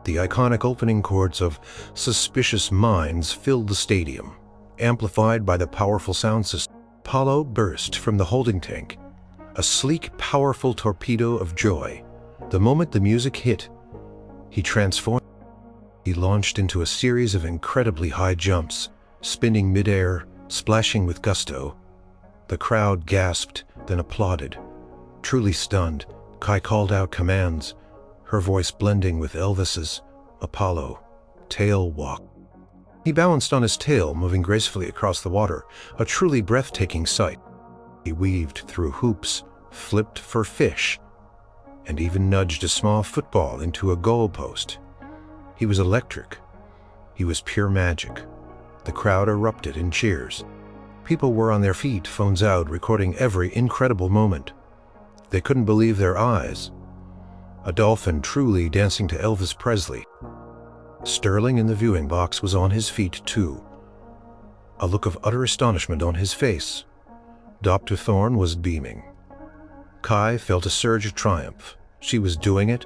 The iconic opening chords of "Suspicious Minds" filled the stadium, amplified by the powerful sound system. Apollo burst from the holding tank, a sleek, powerful torpedo of joy. The moment the music hit, he transformed. He launched into a series of incredibly high jumps, spinning midair, splashing with gusto. The crowd gasped, then applauded. Truly stunned, Kai called out commands, her voice blending with Elvis's. "Apollo, tail walk." He balanced on his tail, moving gracefully across the water, a truly breathtaking sight. He weaved through hoops, flipped for fish, and even nudged a small football into a goalpost. He was electric. He was pure magic. The crowd erupted in cheers. People were on their feet, phones out, recording every incredible moment. They couldn't believe their eyes. A dolphin truly dancing to Elvis Presley. Sterling in the viewing box was on his feet too, a look of utter astonishment on his face. Dr. Thorne was beaming. Kai felt a surge of triumph. She was doing it.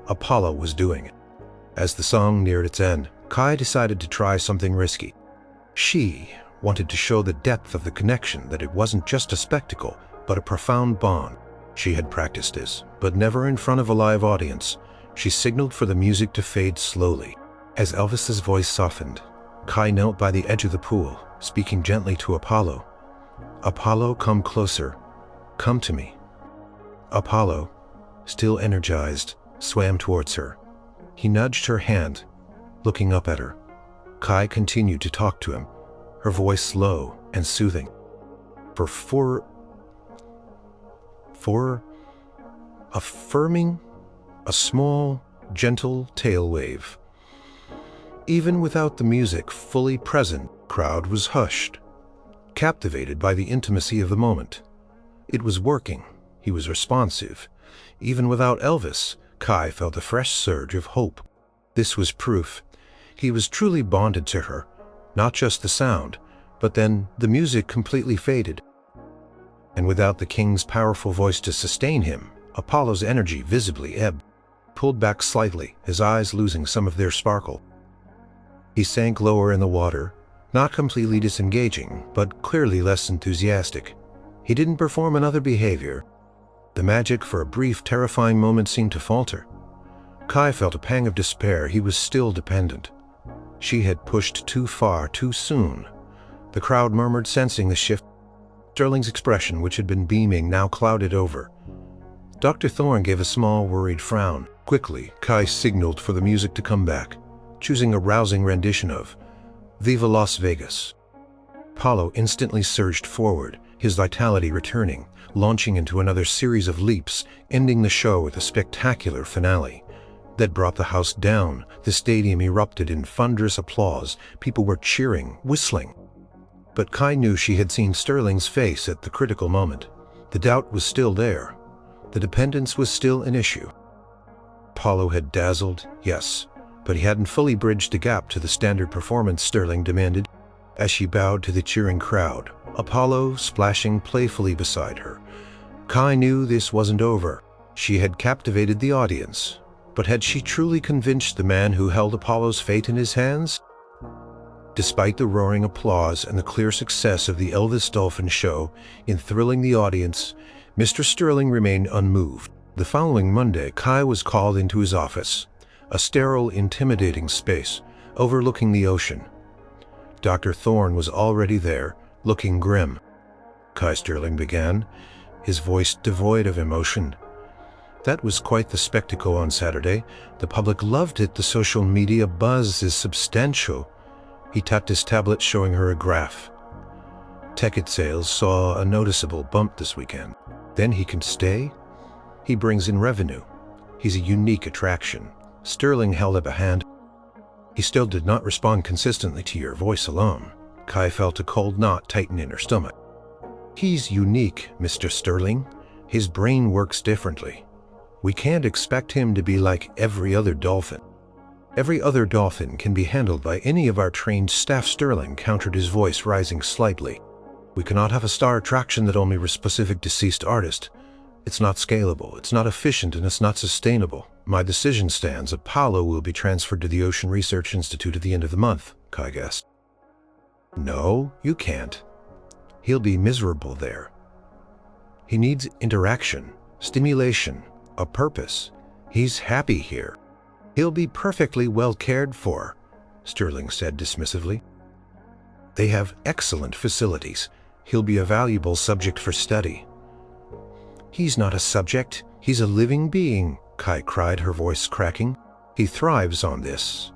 Apollo was doing it. As the song neared its end, Kai decided to try something risky. She wanted to show the depth of the connection, that it wasn't just a spectacle, but a profound bond. She had practiced this, but never in front of a live audience. She signaled for the music to fade slowly. As Elvis's voice softened, Kai knelt by the edge of the pool, speaking gently to Apollo. "Apollo, come closer. Come to me." Apollo, still energized, swam towards her. He nudged her hand, looking up at her. Kai continued to talk to him, her voice low and soothing. Affirming a small, gentle tail wave. Even without the music fully present, the crowd was hushed, captivated by the intimacy of the moment. It was working. He was responsive. Even without Elvis, Kai felt a fresh surge of hope. This was proof. He was truly bonded to her, not just the sound, but then the music completely faded. And without the king's powerful voice to sustain him, Apollo's energy visibly ebbed, pulled back slightly, his eyes losing some of their sparkle. He sank lower in the water, not completely disengaging, but clearly less enthusiastic. He didn't perform another behavior. The magic for a brief, terrifying moment seemed to falter. Kai felt a pang of despair. He was still dependent. She had pushed too far, too soon. The crowd murmured, sensing the shift. Sterling's expression, which had been beaming, now clouded over. Dr. Thorne gave a small, worried frown. Quickly, Kai signaled for the music to come back, choosing a rousing rendition of Viva Las Vegas. Apollo instantly surged forward, his vitality returning, launching into another series of leaps, ending the show with a spectacular finale that brought the house down. The stadium erupted in thunderous applause. People were cheering, whistling. But Kai knew she had seen Sterling's face at the critical moment. The doubt was still there. The dependence was still an issue. Apollo had dazzled, yes, but he hadn't fully bridged the gap to the standard performance Sterling demanded. As she bowed to the cheering crowd, Apollo splashing playfully beside her, Kai knew this wasn't over. She had captivated the audience, but had she truly convinced the man who held Apollo's fate in his hands? Despite the roaring applause and the clear success of the Elvis Dolphin show in thrilling the audience, Mr. Sterling remained unmoved. The following Monday, Kai was called into his office, a sterile, intimidating space overlooking the ocean. Dr. Thorne was already there, looking grim. Kai Sterling began, his voice devoid of emotion. That was quite the spectacle on Saturday. The public loved it. The social media buzz is substantial. He tapped his tablet, showing her a graph. Ticket sales saw a noticeable bump this weekend. Then he can stay? He brings in revenue. He's a unique attraction. Sterling held up a hand. He still did not respond consistently to your voice alone. Kai felt a cold knot tighten in her stomach. He's unique, Mr. Sterling. His brain works differently. We can't expect him to be like every other dolphin. Every other dolphin can be handled by any of our trained staff. Sterling countered, his voice rising slightly. We cannot have a star attraction that only was specific deceased artist. It's not scalable, it's not efficient, and it's not sustainable. My decision stands. Apollo will be transferred to the Ocean Research Institute at the end of the month, Kai guessed. No, you can't. He'll be miserable there. He needs interaction, stimulation, a purpose. He's happy here. He'll be perfectly well cared for, Sterling said dismissively. They have excellent facilities. He'll be a valuable subject for study. He's not a subject. He's a living being, Kai cried, her voice cracking. He thrives on this.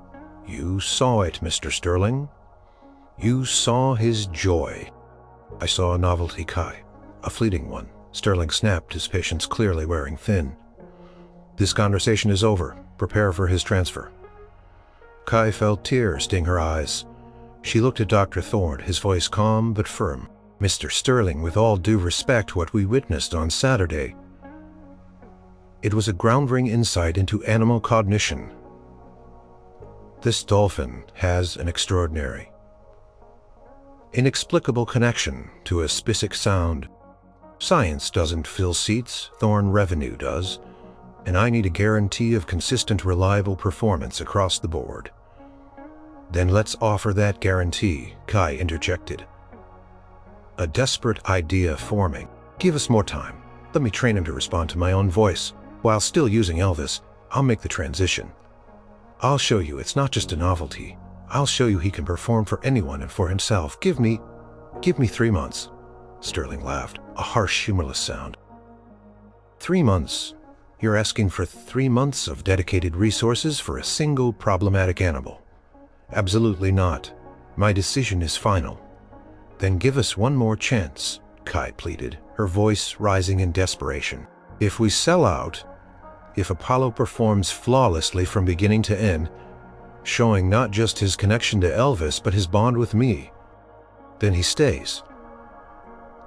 You saw it, Mr. Sterling. You saw his joy. I saw a novelty, Kai. A fleeting one. Sterling snapped, his patience clearly wearing thin. This conversation is over. Prepare for his transfer. Kai felt tears sting her eyes. She looked at Dr. Thorne, his voice calm but firm. Mr. Sterling, with all due respect, what we witnessed on Saturday, it was a groundbreaking insight into animal cognition. This dolphin has an extraordinary, inexplicable connection to a specific sound. Science doesn't fill seats, Thorne revenue does, and I need a guarantee of consistent, reliable performance across the board. Then let's offer that guarantee, Kai interjected. A desperate idea forming. Give us more time. Let me train him to respond to my own voice. While still using Elvis, I'll make the transition. I'll show you it's not just a novelty. I'll show you he can perform for anyone and for himself. Give me 3 months. Sterling laughed, a harsh, humorless sound. 3 months? You're asking for 3 months of dedicated resources for a single problematic animal? Absolutely not. My decision is final. Then give us one more chance, Kai pleaded, her voice rising in desperation. If we sell out, if Apollo performs flawlessly from beginning to end, showing not just his connection to Elvis but his bond with me, then he stays.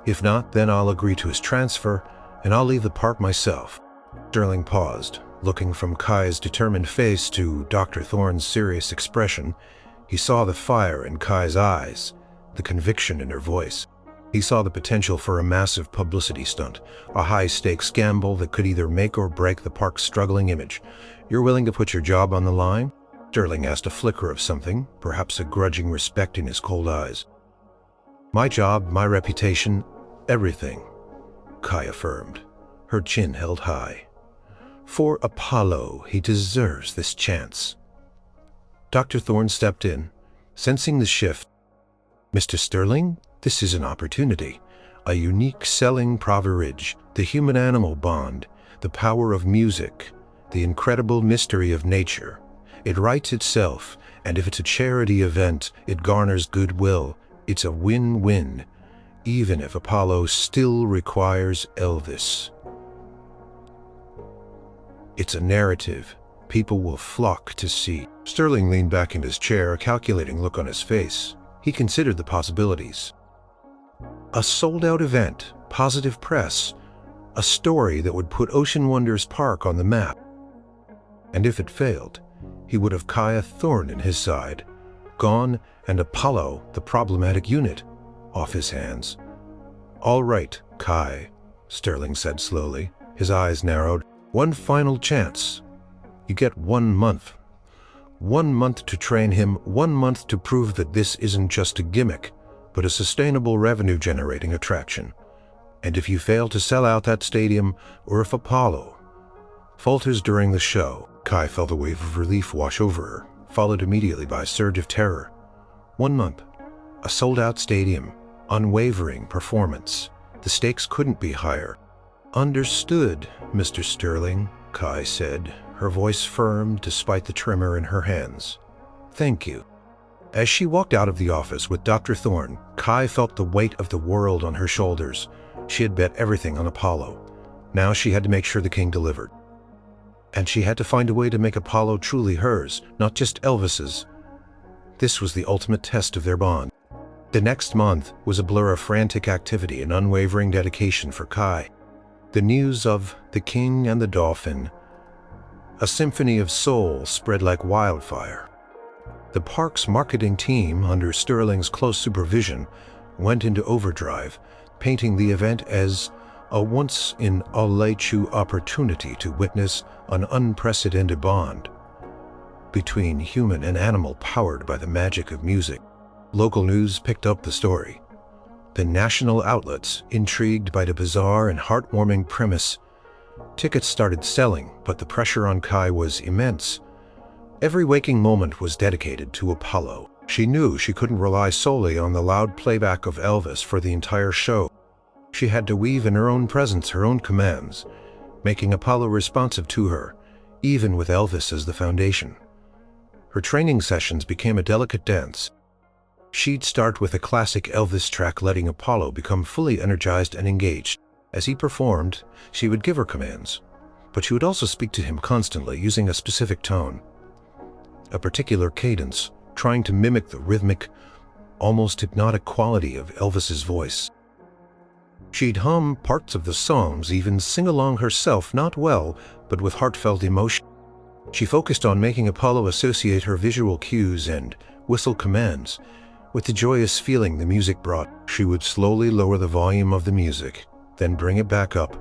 If not, then I'll agree to his transfer and I'll leave the park myself. Sterling paused, looking from Kai's determined face to Dr. Thorne's serious expression. He saw the fire in Kai's eyes, the conviction in her voice. He saw the potential for a massive publicity stunt, a high-stakes gamble that could either make or break the park's struggling image. You're willing to put your job on the line? Sterling asked, a flicker of something, perhaps a grudging respect in his cold eyes. My job, my reputation, everything, Kai affirmed, her chin held high. For Apollo, he deserves this chance. Dr. Thorne stepped in, sensing the shift. Mr. Sterling, this is an opportunity, a unique selling privilege, the human-animal bond, the power of music, the incredible mystery of nature. It writes itself, and if it's a charity event, it garners goodwill. It's a win-win, even if Apollo still requires Elvis. It's a narrative people will flock to see. Sterling leaned back in his chair, a calculating look on his face. He considered the possibilities. A sold-out event, positive press, a story that would put Ocean Wonders Park on the map. And if it failed, he would have Kai a thorn in his side, gone, and Apollo, the problematic unit, off his hands. All right, Kai, Sterling said slowly, his eyes narrowed. One final chance. You get 1 month. 1 month to train him, 1 month to prove that this isn't just a gimmick, but a sustainable revenue-generating attraction. And if you fail to sell out that stadium, or if Apollo falters during the show, Kai felt a wave of relief wash over her, followed immediately by a surge of terror. 1 month, a sold-out stadium, unwavering performance. The stakes couldn't be higher. Understood, Mr. Sterling, Kai said, her voice firm despite the tremor in her hands. Thank you. As she walked out of the office with Dr. Thorne, Kai felt the weight of the world on her shoulders. She had bet everything on Apollo. Now she had to make sure the king delivered. And she had to find a way to make Apollo truly hers, not just Elvis's. This was the ultimate test of their bond. The next month was a blur of frantic activity and unwavering dedication for Kai. The news of the king and the dolphin, a symphony of soul, spread like wildfire. The park's marketing team, under Sterling's close supervision, went into overdrive, painting the event as a once-in-a-lifetime opportunity to witness an unprecedented bond between human and animal powered by the magic of music. Local news picked up the story. The national outlets, intrigued by the bizarre and heartwarming premise, tickets started selling, but the pressure on Kai was immense. Every waking moment was dedicated to Apollo. She knew she couldn't rely solely on the loud playback of Elvis for the entire show. She had to weave in her own presence her own commands, making Apollo responsive to her, even with Elvis as the foundation. Her training sessions became a delicate dance. She'd start with a classic Elvis track, letting Apollo become fully energized and engaged. As he performed, she would give her commands, but she would also speak to him constantly, using a specific tone, a particular cadence, trying to mimic the rhythmic, almost hypnotic quality of Elvis's voice. She'd hum parts of the songs, even sing along herself, not well, but with heartfelt emotion. She focused on making Apollo associate her visual cues and whistle commands with the joyous feeling the music brought. She would slowly lower the volume of the music, then bring it back up,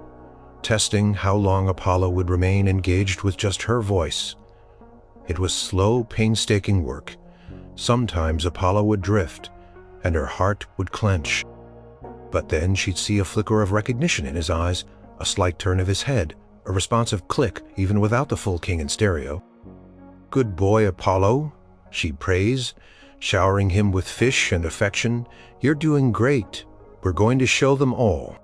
testing how long Apollo would remain engaged with just her voice. It was slow, painstaking work. Sometimes Apollo would drift, and her heart would clench. But then she'd see a flicker of recognition in his eyes, a slight turn of his head, a responsive click, even without the full king in stereo. "Good boy, Apollo," she'd praise, showering him with fish and affection. "You're doing great. We're going to show them all."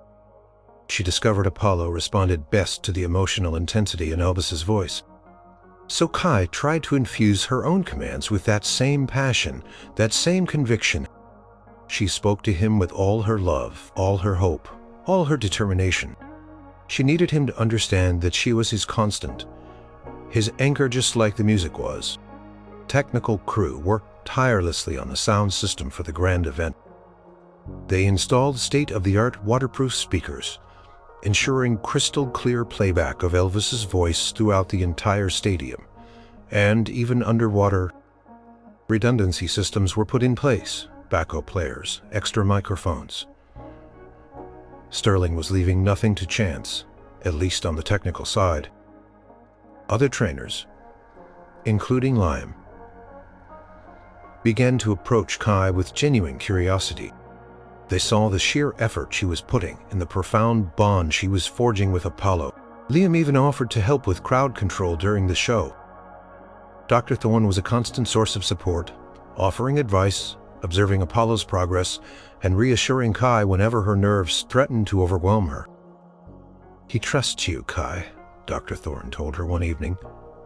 She discovered Apollo responded best to the emotional intensity in Elvis's voice. So Kai tried to infuse her own commands with that same passion, that same conviction. She spoke to him with all her love, all her hope, all her determination. She needed him to understand that she was his constant, his anchor, just like the music was. Technical crew worked tirelessly on the sound system for the grand event. They installed state-of-the-art waterproof speakers, ensuring crystal clear playback of Elvis's voice throughout the entire stadium. And even underwater, redundancy systems were put in place, backup players, extra microphones. Sterling was leaving nothing to chance, at least on the technical side. Other trainers, including Lime, began to approach Kai with genuine curiosity. They saw the sheer effort she was putting and the profound bond she was forging with Apollo. Liam even offered to help with crowd control during the show. Dr. Thorne was a constant source of support, offering advice, observing Apollo's progress, and reassuring Kai whenever her nerves threatened to overwhelm her. "He trusts you, Kai," Dr. Thorne told her one evening,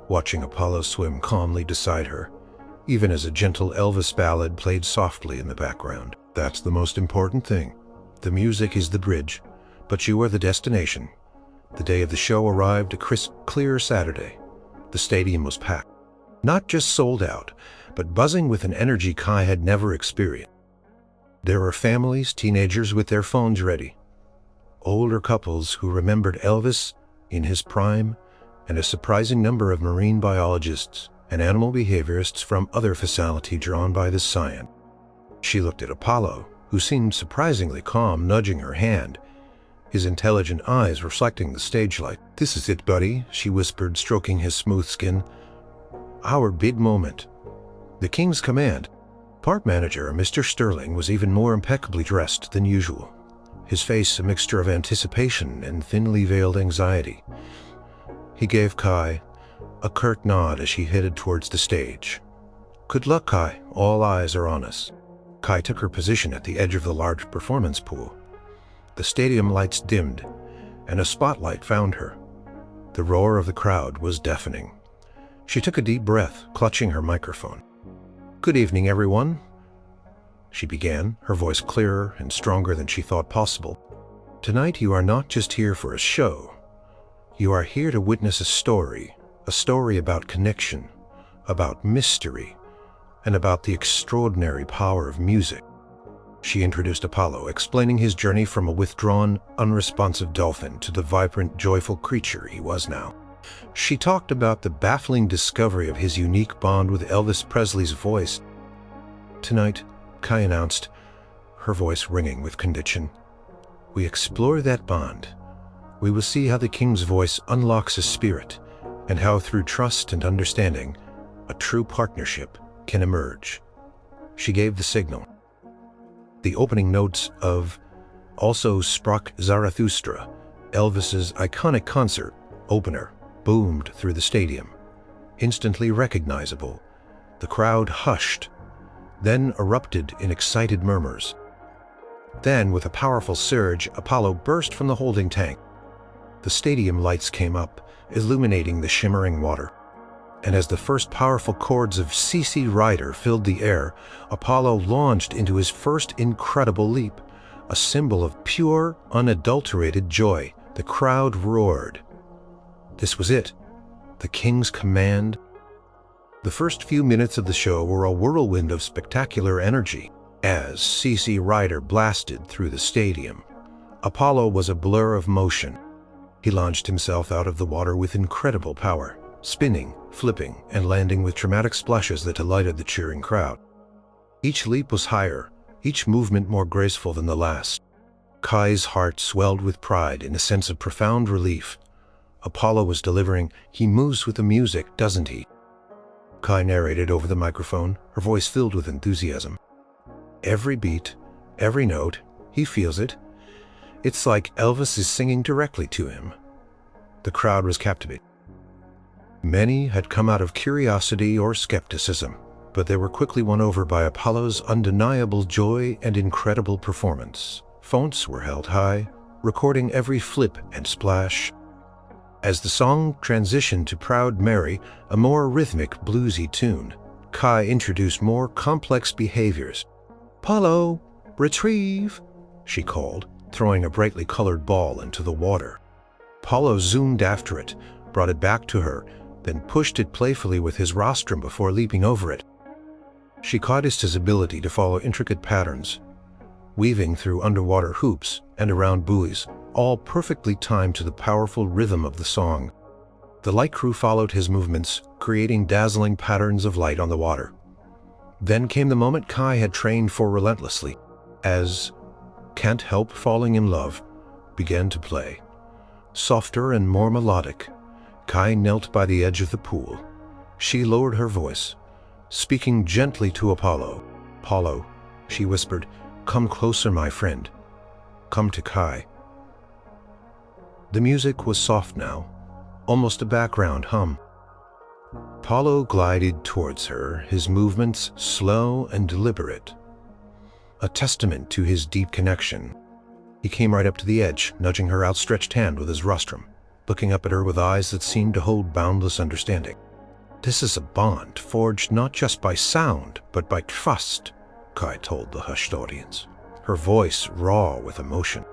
watching Apollo swim calmly beside her, even as a gentle Elvis ballad played softly in the background. "That's the most important thing. The music is the bridge, but you are the destination." The day of the show arrived, a crisp, clear Saturday. The stadium was packed. Not just sold out, but buzzing with an energy Kai had never experienced. There were families, teenagers with their phones ready, older couples who remembered Elvis in his prime, and a surprising number of marine biologists and animal behaviorists from other facilities drawn by the science. She looked at Apollo, who seemed surprisingly calm, nudging her hand, his intelligent eyes reflecting the stage light. "This is it, buddy," she whispered, stroking his smooth skin. "Our big moment. The King's command." Park manager Mr. Sterling was even more impeccably dressed than usual, his face a mixture of anticipation and thinly veiled anxiety. He gave Kai a curt nod as she headed towards the stage. "Good luck, Kai. All eyes are on us." Kai took her position at the edge of the large performance pool. The stadium lights dimmed, and a spotlight found her. The roar of the crowd was deafening. She took a deep breath, clutching her microphone. "Good evening, everyone," she began, her voice clearer and stronger than she thought possible. "Tonight you are not just here for a show. You are here to witness a story about connection, about mystery, and about the extraordinary power of music." She introduced Apollo, explaining his journey from a withdrawn, unresponsive dolphin to the vibrant, joyful creature he was now. She talked about the baffling discovery of his unique bond with Elvis Presley's voice. "Tonight," Kai announced, her voice ringing with conviction, "we explore that bond. We will see how the King's voice unlocks a spirit, and how through trust and understanding, a true partnership can emerge." She gave the signal. The opening notes of "Also Sprach Zarathustra," Elvis's iconic concert opener, boomed through the stadium. Instantly recognizable, the crowd hushed, then erupted in excited murmurs. Then, with a powerful surge, Apollo burst from the holding tank. The stadium lights came up, illuminating the shimmering water. And as the first powerful chords of CC Rider filled the air, Apollo launched into his first incredible leap, a symbol of pure, unadulterated joy. The crowd roared. This was it, the King's command. The first few minutes of the show were a whirlwind of spectacular energy. As CC Rider blasted through the stadium, Apollo was a blur of motion. He launched himself out of the water with incredible power, spinning, flipping, and landing with dramatic splashes that delighted the cheering crowd. Each leap was higher, each movement more graceful than the last. Kai's heart swelled with pride and a sense of profound relief. Apollo was delivering, "He moves with the music, doesn't he?" Kai narrated over the microphone, her voice filled with enthusiasm. "Every beat, every note, he feels it. It's like Elvis is singing directly to him." The crowd was captivated. Many had come out of curiosity or skepticism, but they were quickly won over by Apollo's undeniable joy and incredible performance. Phones were held high, recording every flip and splash. As the song transitioned to Proud Mary, a more rhythmic, bluesy tune, Kai introduced more complex behaviors. "Apollo, retrieve," she called, throwing a brightly colored ball into the water. Apollo zoomed after it, brought it back to her, then pushed it playfully with his rostrum before leaping over it. She caught his ability to follow intricate patterns, weaving through underwater hoops and around buoys, all perfectly timed to the powerful rhythm of the song. The light crew followed his movements, creating dazzling patterns of light on the water. Then came the moment Kai had trained for relentlessly, as "Can't Help Falling in Love" began to play. Softer and more melodic, Kai knelt by the edge of the pool. She lowered her voice, speaking gently to Apollo. "Apollo," she whispered, "come closer, my friend. Come to Kai." The music was soft now, almost a background hum. Apollo glided towards her, his movements slow and deliberate, a testament to his deep connection. He came right up to the edge, nudging her outstretched hand with his rostrum, looking up at her with eyes that seemed to hold boundless understanding. "This is a bond forged not just by sound, but by trust," Kai told the hushed audience, her voice raw with emotion.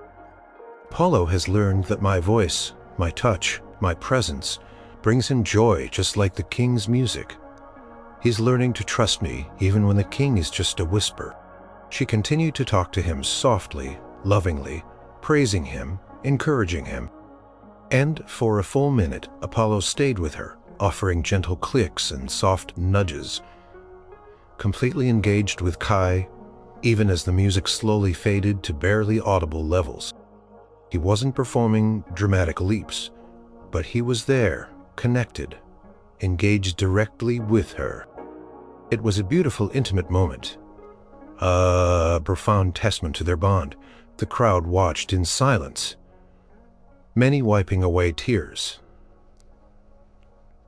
"Apollo has learned that my voice, my touch, my presence brings him joy just like the king's music. He's learning to trust me even when the king is just a whisper." She continued to talk to him softly, lovingly, praising him, encouraging him. And for a full minute, Apollo stayed with her, offering gentle clicks and soft nudges, completely engaged with Kai, even as the music slowly faded to barely audible levels. He wasn't performing dramatic leaps, but he was there, connected, engaged directly with her. It was a beautiful, intimate moment, a profound testament to their bond. The crowd watched in silence, many wiping away tears.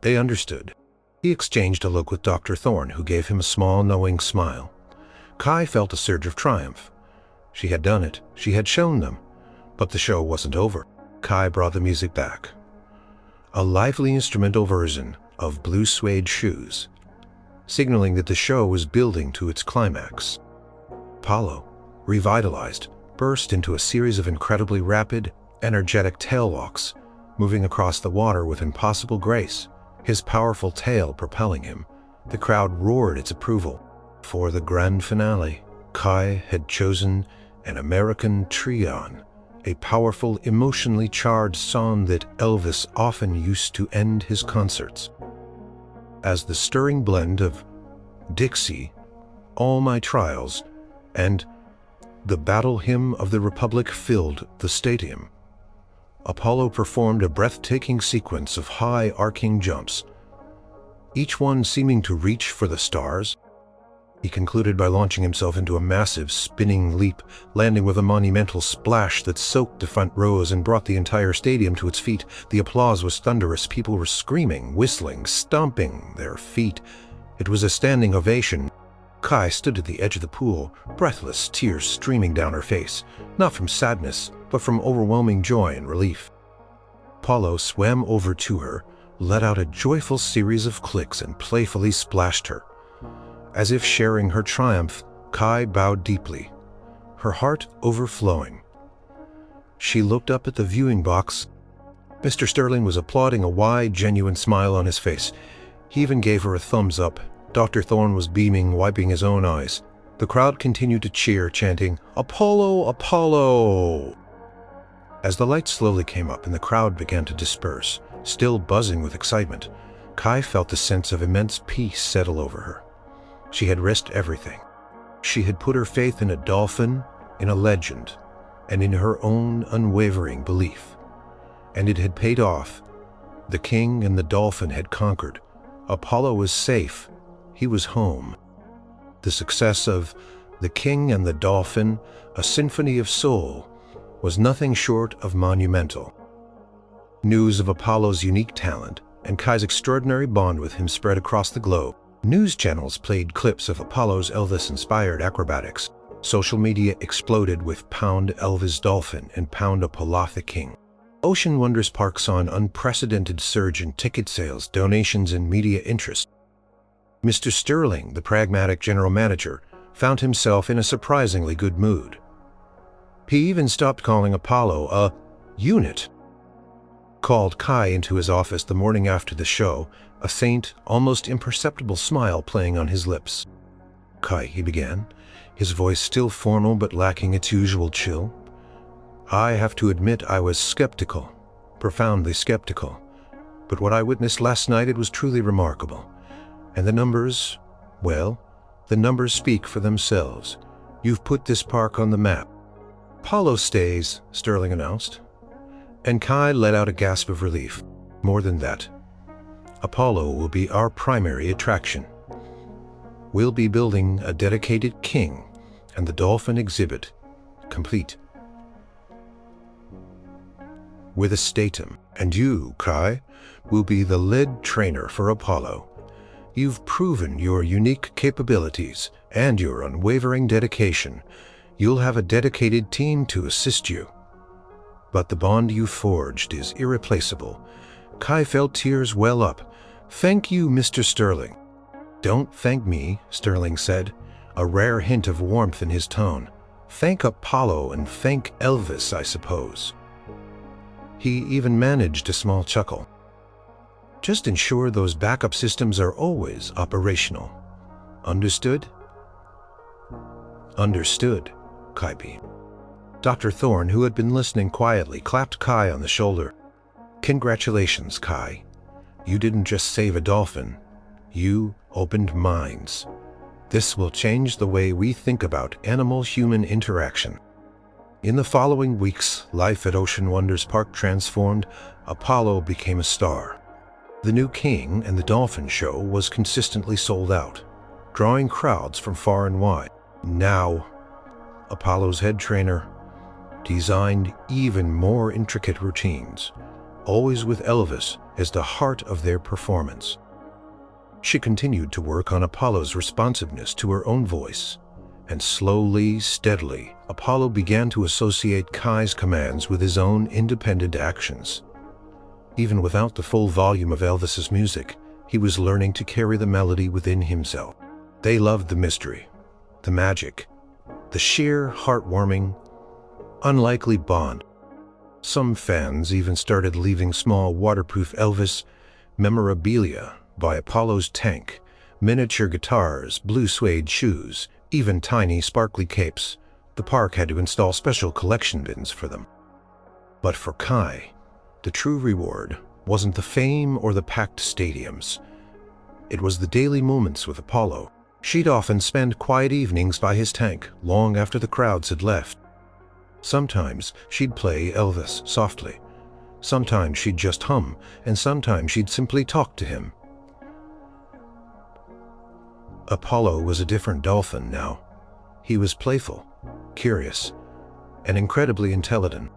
They understood. He exchanged a look with Dr. Thorne, who gave him a small, knowing smile. Kai felt a surge of triumph. She had done it. She had shown them. But the show wasn't over. Kai brought the music back. A lively instrumental version of Blue Suede Shoes, signaling that the show was building to its climax. Apollo, revitalized, burst into a series of incredibly rapid, energetic tailwalks, moving across the water with impossible grace, his powerful tail propelling him. The crowd roared its approval. For the grand finale, Kai had chosen an American trion, a powerful, emotionally charged song that Elvis often used to end his concerts. As the stirring blend of Dixie, All My Trials, and the Battle Hymn of the Republic filled the stadium, Apollo performed a breathtaking sequence of high arcing jumps, each one seeming to reach for the stars. He concluded by launching himself into a massive, spinning leap, landing with a monumental splash that soaked the front rows and brought the entire stadium to its feet. The applause was thunderous. People were screaming, whistling, stomping their feet. It was a standing ovation. Kai stood at the edge of the pool, breathless, tears streaming down her face, not from sadness, but from overwhelming joy and relief. Apollo swam over to her, let out a joyful series of clicks, and playfully splashed her. As if sharing her triumph, Kai bowed deeply, her heart overflowing. She looked up at the viewing box. Mr. Sterling was applauding, a wide, genuine smile on his face. He even gave her a thumbs up. Dr. Thorne was beaming, wiping his own eyes. The crowd continued to cheer, chanting, "Apollo, Apollo!" As the lights slowly came up and the crowd began to disperse, still buzzing with excitement, Kai felt a sense of immense peace settle over her. She had risked everything. She had put her faith in a dolphin, in a legend, and in her own unwavering belief. And it had paid off. The king and the dolphin had conquered. Apollo was safe. He was home. The success of The King and the Dolphin, a symphony of soul, was nothing short of monumental. News of Apollo's unique talent and Kai's extraordinary bond with him spread across the globe. News channels played clips of Apollo's Elvis-inspired acrobatics. Social media exploded with Pound Elvis Dolphin and Pound Apollo the King. Ocean Wonders Park saw an unprecedented surge in ticket sales, donations, and media interest. Mr. Sterling, the pragmatic general manager, found himself in a surprisingly good mood. He even stopped calling Apollo a unit. Called Kai into his office the morning after the show, a faint, almost imperceptible smile playing on his lips. "Kai," he began, his voice still formal but lacking its usual chill. "I have to admit I was skeptical, profoundly skeptical. But what I witnessed last night, it was truly remarkable. And the numbers, well, the numbers speak for themselves. You've put this park on the map." "Apollo stays," Sterling announced. And Kai let out a gasp of relief. "More than that. Apollo will be our primary attraction." We'll be building a dedicated king and the dolphin exhibit, complete with a statum. And you, Kai, will be the lead trainer for Apollo. You've proven your unique capabilities and your unwavering dedication. You'll have a dedicated team to assist you. But the bond you forged is irreplaceable. Kai felt tears well up. Thank you, Mr. Sterling. Don't thank me, Sterling said, a rare hint of warmth in his tone. Thank Apollo and thank Elvis, I suppose. He even managed a small chuckle. Just ensure those backup systems are always operational. Understood? Understood, Kai beamed. Dr. Thorne, who had been listening quietly, clapped Kai on the shoulder. Congratulations, Kai. You didn't just save a dolphin. You opened minds. This will change the way we think about animal-human interaction. In the following weeks, life at Ocean Wonders Park transformed. Apollo became a star. The new king and the dolphin show was consistently sold out, drawing crowds from far and wide. Now, Apollo's head trainer designed even more intricate routines, always with Elvis as the heart of their performance. She continued to work on Apollo's responsiveness to her own voice, and slowly, steadily, Apollo began to associate Kai's commands with his own independent actions. Even without the full volume of Elvis's music, he was learning to carry the melody within himself. They loved the mystery, the magic, the sheer, heartwarming, unlikely bond. Some fans even started leaving small waterproof Elvis memorabilia by Apollo's tank, miniature guitars, blue suede shoes, even tiny sparkly capes. The park had to install special collection bins for them. But for Kai, the true reward wasn't the fame or the packed stadiums. It was the daily moments with Apollo. She'd often spend quiet evenings by his tank, long after the crowds had left. Sometimes she'd play Elvis softly. Sometimes she'd just hum, and sometimes she'd simply talk to him. Apollo was a different dolphin now. He was playful, curious, and incredibly intelligent.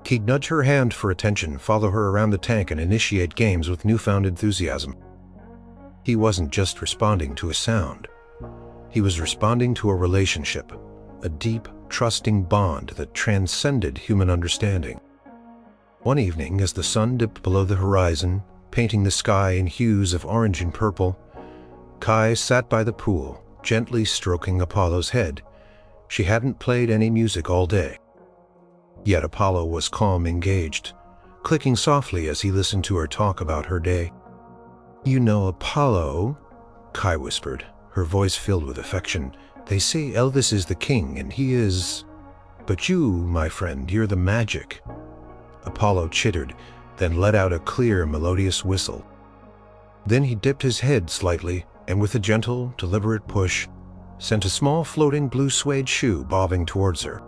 He'd nudge her hand for attention, follow her around the tank, and initiate games with newfound enthusiasm. He wasn't just responding to a sound. He was responding to a relationship, a deep, trusting bond that transcended human understanding. One evening, as the sun dipped below the horizon, painting the sky in hues of orange and purple, Kai sat by the pool, gently stroking Apollo's head. She hadn't played any music all day. Yet Apollo was calm, engaged, clicking softly as he listened to her talk about her day. "You know, Apollo," Kai whispered, her voice filled with affection, "they say Elvis is the king, and he is. But you, my friend, you're the magic." Apollo chittered, then let out a clear, melodious whistle. Then he dipped his head slightly, and with a gentle, deliberate push, sent a small floating blue suede shoe bobbing towards her.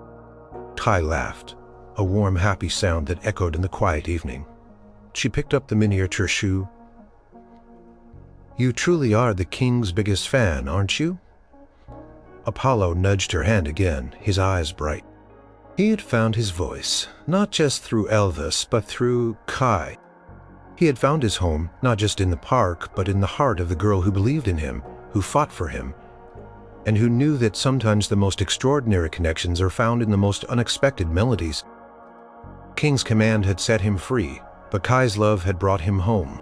Kai laughed, a warm, happy sound that echoed in the quiet evening. She picked up the miniature shoe. "You truly are the king's biggest fan, aren't you?" Apollo nudged her hand again, his eyes bright. He had found his voice, not just through Elvis, but through Kai. He had found his home, not just in the park, but in the heart of the girl who believed in him, who fought for him, and who knew that sometimes the most extraordinary connections are found in the most unexpected melodies. King's command had set him free, but Kai's love had brought him home.